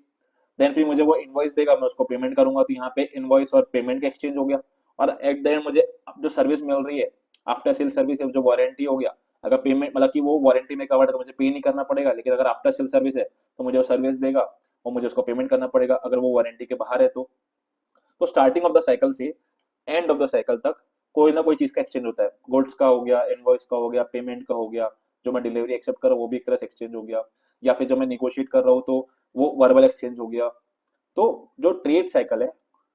देन फिर मुझे वो इनवॉइस देगा, मैं उसको पेमेंट करूंगा, तो यहाँ पे इनवॉइस और पेमेंट का एक्सचेंज हो गया। और एट द एंड मुझे जो सर्विस मिल रही है आफ्टर सेल सर्विस, जो वारंटी हो गया, अगर पेमेंट मतलब कि वो वारंटी में कवर्ड है तो मुझे पे नहीं करना पड़ेगा, लेकिन अगर आफ्टर सेल सर्विस है तो मुझे वो सर्विस देगा और मुझे उसको पेमेंट करना पड़ेगा अगर वो वारंटी के बाहर है तो स्टार्टिंग ऑफ द साइकिल से एंड ऑफ द साइकिल तक कोई ना कोई चीज का एक्सचेंज होता है। गुड्स का हो गया, इनवॉइस का हो गया, पेमेंट का हो गया, जो मैं डिलीवरी एक्सेप्ट कर रहा हूँ वो भी एक तरह से एक्सचेंज हो गया, या फिर जो मैं निगोशिएट कर रहा हूँ तो वो वर्बल एक्सचेंज हो गया। तो जो ट्रेड साइकिल है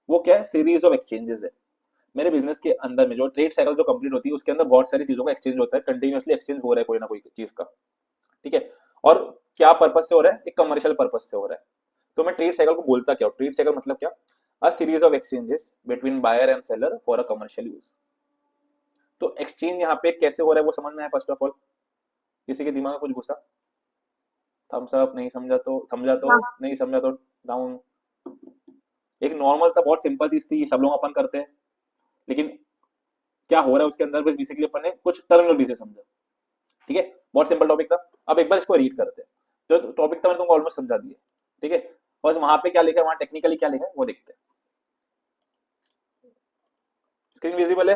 वो क्या है, सीरीज ऑफ एक्सचेंजेस है। मेरे बिजनेस के अंदर में जो ट्रेड साइकिल जो कंप्लीट होती है उसके अंदर बहुत सारी चीजों का एक्सचेंज होता है, कंटिन्यूअसली एक्सचेंज हो रहा है कोई ना कोई चीज का, ठीक है। और क्या पर्पज से हो रहा है, एक कमर्शियल पर्पज से हो रहा है। तो मैं ट्रेड साइकिल को बोलता क्या हूँ, ट्रेड साइकिल मतलब क्या, a series of exchanges between buyer and seller for a commercial use. तो एक्सचेंज यहाँ पे कैसे हो रहा है वो समझ में आया फर्स्ट ऑफ ऑल? किसी के दिमाग में कुछ घुसा? थम्स अप, नहीं समझा तो समझा, तो नहीं समझा तो डाउन। एक नॉर्मल था, बहुत सिंपल चीज थी, ये सब लोग अपन करते हैं, लेकिन क्या हो रहा है उसके अंदर बस बेसिकली अपन ने कुछ टर्मिनोलॉजी से समझा, ठीक है। बहुत सिंपल टॉपिक था। अब एक बार इसको रीड करते हैं। जो टॉपिक था मैंने तुमको ऑलमोस्ट समझा दिया, ठीक है। बस वहां पे क्या लिखा है, वहां टेक्निकली क्या लिखा है वो देखते हैं। स्क्रीन विजिबल है?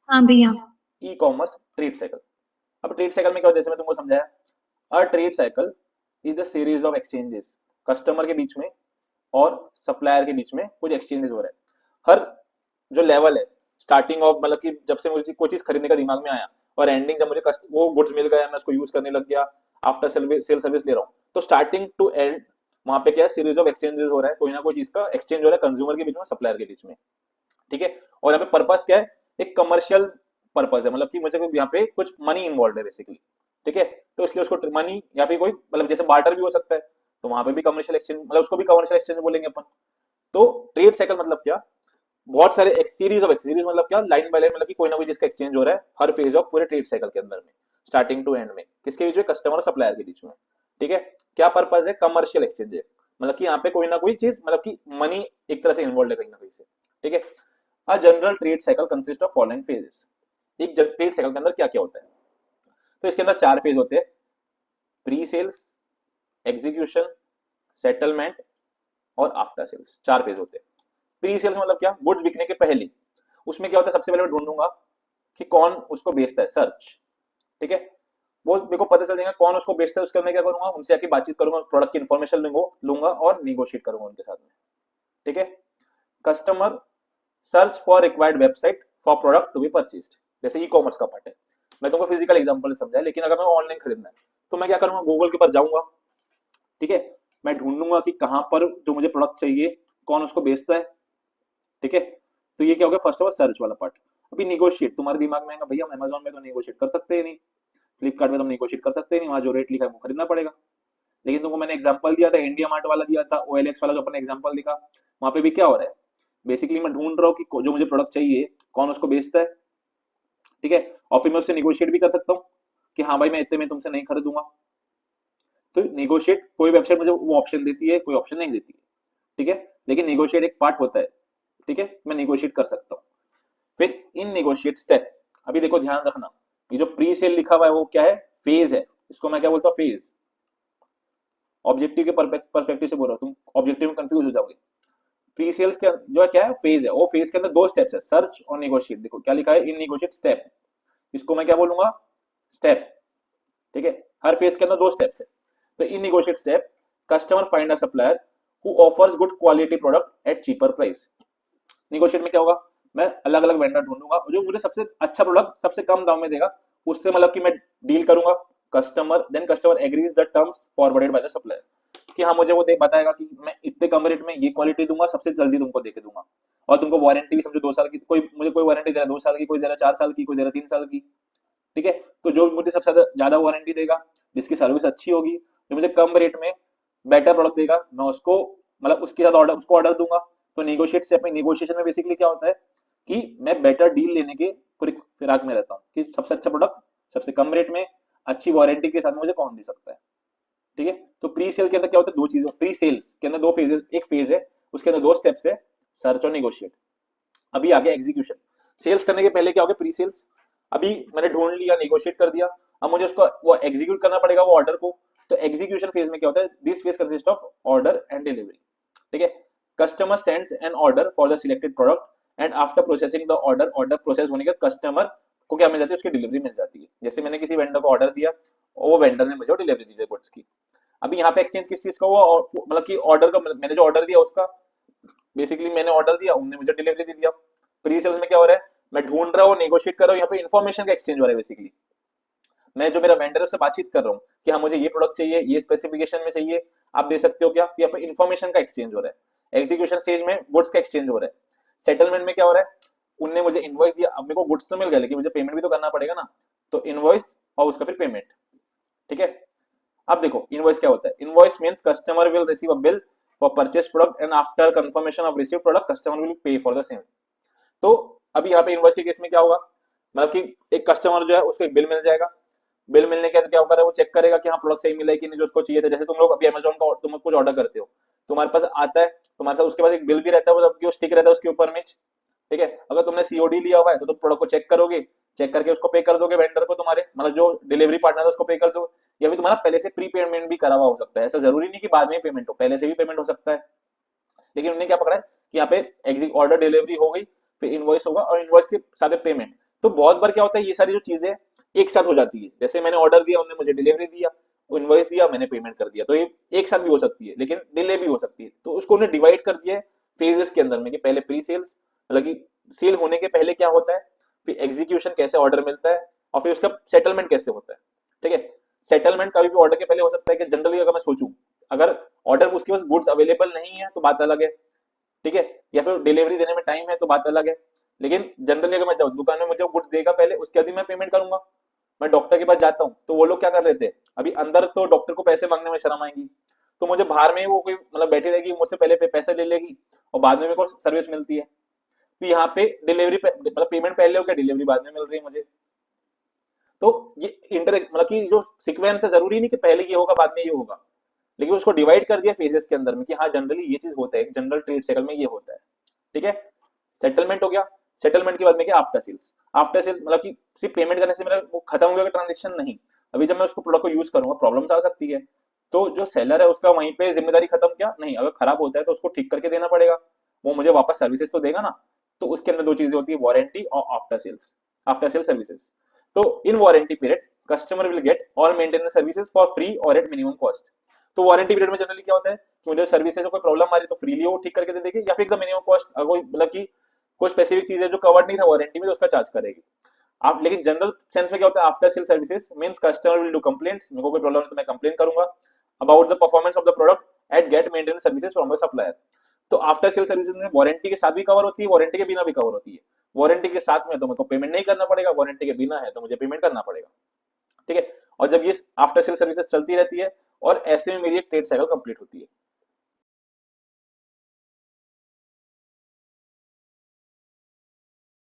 हाँ भैया। E commerce trade cycle. अब ट्रेड साइकिल में क्या होता है, जैसे मैं तुमको समझाया, अ trade cycle is the series of exchanges, customer के बीच में और सप्लायर के बीच में कुछ एक्सचेंजेस हो रहे हैं। हर जो लेवल है, स्टार्टिंग ऑफ मतलब कि जब से मुझे कोई चीज खरीदने का दिमाग में आया और एंडिंग जब मुझे वो गुड्स मिल गया, मैं उसको यूज करने लग गया, आफ्टर सेल सर्विस ले रहा हूँ, तो स्टार्टिंग टू एंड वहां पे क्या है, सीरीज ऑफ एक्सचेंजेस हो रहा है, कोई ना कोई चीज का एक्सचेंज हो रहा है कंज्यूमर के बीच में, सप्लायर के बीच में, ठीक है। और यहाँ पे पर्पस क्या है, एक कमर्शियल पर्पस है, मतलब कि मुझे यहाँ पे कुछ मनी इन्वॉल्व है बेसिकली, ठीक है। तो इसलिए उसको मनी या फिर कोई मतलब जैसे बार्टर भी हो सकता है, तो वहां पे भी कमर्शियल एक्सचेंज, मतलब उसको भी कमर्शियल एक्सचेंज बोलेंगे अपन। तो ट्रेड साइकिल मतलब क्या, बहुत सारे सीरीज ऑफ एक्सचेंज, मतलब क्या, लाइन बाय लाइन, मतलब कि कोई ना कोई जिसका एक्सचेंज हो रहा है हर फेज ऑफ पूरे ट्रेड साइकिल के अंदर में, स्टार्टिंग टू एंड में, किसके बीच में, कस्टमर और सप्लायर के बीच में, ठीक है। क्या पर्पस है, कमर्शियल एक्सचेंज है, मतलब कि यहाँ पे कोई ना कोई चीज, मतलब कि मनी एक तरह से इन्वॉल्व है कहीं ना कहीं से, ठीक है। A general trade cycle consist of following phases. एक ट्रेड साइकिल के अंदर क्या क्या होता है, तो इसके अंदर 4 फेज होते हैं, प्री सेल्स, एग्जीक्यूशन, सेटलमेंट और आफ्टर सेल्स, 4 फेज होते हैं। प्री सेल्स मतलब क्या, गुड्स बिकने के पहले, उसमें क्या होता है, सबसे पहले मैं ढूंढूंगा कि कौन उसको बेचता है, सर्च, ठीक है। वो मेरे को पता चल जाएगा कौन उसको बेचता है, उसके मैं क्या करूंगा, उनसे आके बातचीत करूंगा, प्रोडक्ट की इन्फॉर्मेशन लूंगा और निगोशिएट करूंगा उनके साथ में, ठीक है। Customer search for required website for product to be purchased, जैसे ई कॉमर्स का पार्ट है, मैं तुमको फिजिकल एग्जांपल समझाया, लेकिन अगर मैं ऑनलाइन खरीदना है तो मैं क्या करूंगा, गूगल के ऊपर जाऊंगा, ठीक है। मैं ढूंढूंगा कि कहां पर जो मुझे प्रोडक्ट चाहिए कौन उसको बेचता है, ठीक है। तो ये क्या हो गया, फर्स्ट ऑफ ऑल सर्च वाला पार्ट। अभी निगोशिएट, तुम्हारे दिमाग में आएगा भैया हम अमेजोन में तो निगोशिएट कर सकते ही नहीं, फ्लिपकार्ट में तो हम निगोशिएट कर सकते ही नहीं, वहां जो रेट लिखा है वो खरीदना पड़ेगा। लेकिन तुमको मैंने एग्जांपल दिया था, इंडिया मार्ट वाला दिया था, OLX वाला जो अपने एग्जांपल दिखा, वहां पे भी क्या हो रहा है, बेसिकली मैं ढूंढ रहा हूँ कि जो मुझे प्रोडक्ट चाहिए कौन उसको बेचता है, ठीक है। और फिर मैं उससे निगोशिएट भी कर सकता हूँ कि हाँ भाई मैं इतने में तुमसे नहीं खरीदूंगा। तो निगोशिएट, कोई वेबसाइट मुझे वो ऑप्शन देती है, कोई ऑप्शन नहीं देती है, ठीक है। लेकिन निगोशिएट एक पार्ट होता है, ठीक है, मैं निगोशिएट कर सकता हूँ। फिर इन निगोशिएट स्टेप, अभी देखो ध्यान रखना, ये जो प्री सेल लिखा हुआ है वो क्या है, फेज है, इसको मैं क्या बोलता हूँ, फेज। ऑब्जेक्टिव के परस्पेक्टिव से बोल रहा हूँ, तुम ऑब्जेक्टिव में कंफ्यूज हो जाओगे। प्री सेल्स के जो है क्या है, फेज है, वो फेज के अंदर 2 स्टेप्स है, सर्च और निगोशिएट। देखो क्या लिखा है, इन निगोशिएट स्टेप, इसको मैं क्या बोलूंगा, स्टेप, ठीक है। हर फेज के अंदर 2 स्टेप्स है। तो in negotiate step, customer find a supplier who offers good quality product at cheaper price. Negotiate में क्या होगा, मैं अलग अलग वेंडर ढूंढूंगा जो मुझे सबसे अच्छा प्रोडक्ट सबसे कम दाम में देगा, उससे मतलब कि मैं डील करूंगा। Customer agrees the terms forwarded by the supplier, कि हाँ मुझे वो बताएगा कि मैं इतने कम रेट में ये क्वालिटी दूंगा, सबसे जल्दी तुमको देके दूंगा, और तुमको वारंटी भी समझो 2 साल की, कोई वारंटी दे रहा है 2 साल की, कोई दे रहा है 4 साल की, कोई दे रहा है 3 साल की, ठीक है। तो जो मुझे सबसे ज्यादा वारंटी देगा, जिसकी सर्विस अच्छी होगी, जो मुझे कम रेट में बेटर प्रोडक्ट देगा, मैं उसको मतलब उसके साथ उसको ऑर्डर दूंगा। तो निगोशिएट स्टेप में, निगोशिएशन में बेसिकली क्या होता है कि मैं बेटर डील लेने के पूरी फिराक में रहता हूँ कि सबसे अच्छा प्रोडक्ट सबसे कम रेट में अच्छी वारंटी के साथ मुझे कौन दे सकता है, ठीक है। तो प्री सेल के अंदर क्या होता है, 2 चीजें, प्री सेल्स के अंदर 2 फेजेस, एक फेज है उसके अंदर 2 स्टेप्स है, सर्च और निगोशिएट। अभी आगे एग्जीक्यूशन, सेल्स करने के पहले क्या हो गया, प्री सेल्स। अभी मैंने ढूंढ लिया, निगोशिएट कर दिया, अब मुझे उसको वो एग्जीक्यूट करना पड़ेगा वो ऑर्डर को। तो एग्जीक्यूशन फेज में क्या होता है, this phase consist of order and delivery, ठीक है। Customer sends an order for the selected product and after processing the order process होने के बाद कस्टमर को क्या मिल जाती है, उसकी डिलीवरी मिल जाती है। जैसे मैंने किसी वेंडर को ऑर्डर दिया और वो वेंडर ने मुझे डिलीवरी दी है गुड्स की। अभी यहाँ पे एक्सचेंज किस चीज का हुआ, और मतलब कि ऑर्डर का, मैंने जो ऑर्डर दिया उसका, बेसिकली मैंने ऑर्डर दिया, उन्होंने मुझे डिलीवरी दे दिया। प्री सेल्स में क्या हो रहा है, मैं ढूंढ रहा हूँ, नेगोशिएट कर रहा हूँ, यहाँ पे इन्फॉर्मेशन का एक्सचेंज हो रहा है। बेसिकली मैं जो मेरा वेंडर है उससे बातचीत कर रहा हूँ कि हाँ मुझे ये प्रोडक्ट चाहिए, ये स्पेसिफिकेशन में चाहिए, आप दे सकते हो क्या, तो यहाँ पे इन्फॉर्मेशन का एक्सचेंज हो रहा है। एग्जीक्यूशन स्टेज में गुड्स का एक्सचेंज हो रहा है। सेटलमेंट में क्या हो रहा है, उनने मुझे इनवॉइस दिया, अब मेरे को गुड्स तो मिल गया लेकिन मुझे पेमेंट भी तो करना पड़ेगा ना, तो इनवॉइस और उसका फिर पेमेंट। ठीक है, अब देखो इनवॉइस क्या होता है। Invoice means customer will receive a bill for purchase product and after confirmation of receive product customer will pay for the same. तो अभी यहाँ पे इनवॉइस के केस में क्या होगा, मतलब कि एक कस्टमर जो है उसको एक बिल मिल जाएगा। बिल मिलने के बाद क्या होगा, वो चेक करेगा कि हाँ प्रोडक्ट सही मिला है कि नहीं जो उसको चाहिए था। जैसे तुम लोग अभी अमेजोन का तुम कुछ ऑर्डर करते हो, तुम्हारे पास आता है, तुम्हारे साथ उसके पास एक बिल भी रहता है, वो स्टिक रहता है उसके ऊपर में। ठीक है, अगर तुमने सीओडी लिया हुआ है तो तुम प्रोडक्ट को चेक करोगे, चेक करके उसको पे कर दोगे वेंडर को, तुम्हारे मतलब जो डिलीवरी पार्टनर है उसको पे कर दो, या फिर तुम्हारा पहले से प्री पेमेंट भी करा हुआ हो सकता है। ऐसा जरूरी नहीं कि बाद में पेमेंट हो, पहले से भी पेमेंट हो सकता है। लेकिन उन्होंने क्या पकड़ा है कि यहाँ पे ऑर्डर डिलीवरी हो गई, फिर इनवॉइस होगा और इनवॉइस के साथ पेमेंट। तो बहुत बार क्या होता है, ये सारी जो चीजें एक साथ हो जाती है। जैसे मैंने ऑर्डर दिया, उन्होंने मुझे डिलीवरी दिया, इनवॉइस दिया, मैंने पेमेंट कर दिया, तो ये एक साथ भी हो सकती है लेकिन डिले भी हो सकती है। तो उसको उन्हें डिवाइड कर दिया फेजेस के अंदर में कि पहले प्री सेल्स, मतलब कि सेल होने के पहले क्या होता है, फिर एग्जीक्यूशन कैसे ऑर्डर मिलता है, और फिर उसका सेटलमेंट कैसे होता है। ठीक है, सेटलमेंट कभी भी ऑर्डर के पहले हो सकता है कि जनरली अगर मैं सोचूं, अगर ऑर्डर उसके पास गुड्स अवेलेबल नहीं है तो बात अलग है। ठीक है, या फिर डिलीवरी देने में टाइम है तो बात अलग है। लेकिन जनरली अगर मैं जाऊँ दुकान में, मुझे गुड्स देगा पहले, उसके बाद ही मैं पेमेंट करूंगा। मैं डॉक्टर के पास जाता हूँ तो वो लोग क्या कर लेते हैं, अभी अंदर तो डॉक्टर को पैसे मांगने में शर्म आएगी, तो मुझे बाहर में वो कोई मतलब बैठी रहेगी, मुझसे पहले पैसे ले लेगी और बाद में मेरे को सर्विस मिलती है। तो यहाँ पे डिलीवरी मतलब पेमेंट पहले हो गया, डिलीवरी बाद में मिल रही है मुझे। तो ये मतलब कि जो सीक्वेंस है, जरूरी नहीं कि पहले ये होगा बाद में ये होगा, लेकिन उसको डिवाइड कर दिया फेजेस के अंदर में कि हाँ जनरली ये चीज होता है, जनरल ट्रेड साइकिल में ये होता है। ठीक है, सेटलमेंट हो गया। सेटलमेंट के बाद में क्या, आफ्टर सेल्स। आफ्टर सेल्स मतलब कि सिर्फ पेमेंट करने से मेरा वो खत्म हो गया ट्रांजेक्शन नहीं, अभी जब मैं उसको प्रोडक्ट को यूज करूंगा प्रॉब्लम्स आ सकती है, तो जो सेलर है उसका वहीं पे जिम्मेदारी खत्म क्या नहीं, अगर खराब होता है तो उसको ठीक करके देना पड़ेगा, वो मुझे वापस सर्विसेज तो देगा ना। तो उसके अंदर दो चीजें होती है, वारंटी और after sales, after sale services. तो in warranty period customer will get all maintenance services for free और एट मिनिमम कॉस्ट। तो वारंटी पीरियड में जनरली क्या होता है कि मुझे सर्विसेज में कोई प्रॉब्लम आ रही तो फ्रीली वो ठीक करके दे देगी, या फिर एकदम मिनिमम कॉस्ट, कोई मतलब कि कोई स्पेसिफिक चीज है जो कवर्ड नहीं था वारंटी में तो उसका चार्ज करेगी आप। लेकिन जनरल सेंस में क्या होता है, after sale services means customer will do complaints, मेरे को कोई प्रॉब्लम है तो मैं कंप्लेन करूंगा about the performance of the product at get maintenance services from the supplier. तो आफ्टर सेल सर्विसेज में वारंटी के साथ भी कवर होती है, वारंटी के बिना भी कवर होती है। वारंटी के साथ में तो मेरे को पेमेंट नहीं करना पड़ेगा, वारंटी के बिना है तो मुझे पेमेंट करना पड़ेगा। ठीक है, और जब ये आफ्टर सेल सर्विसेज चलती रहती है और ऐसे में मेरी एक ट्रेड साइकिल कंप्लीट होती है।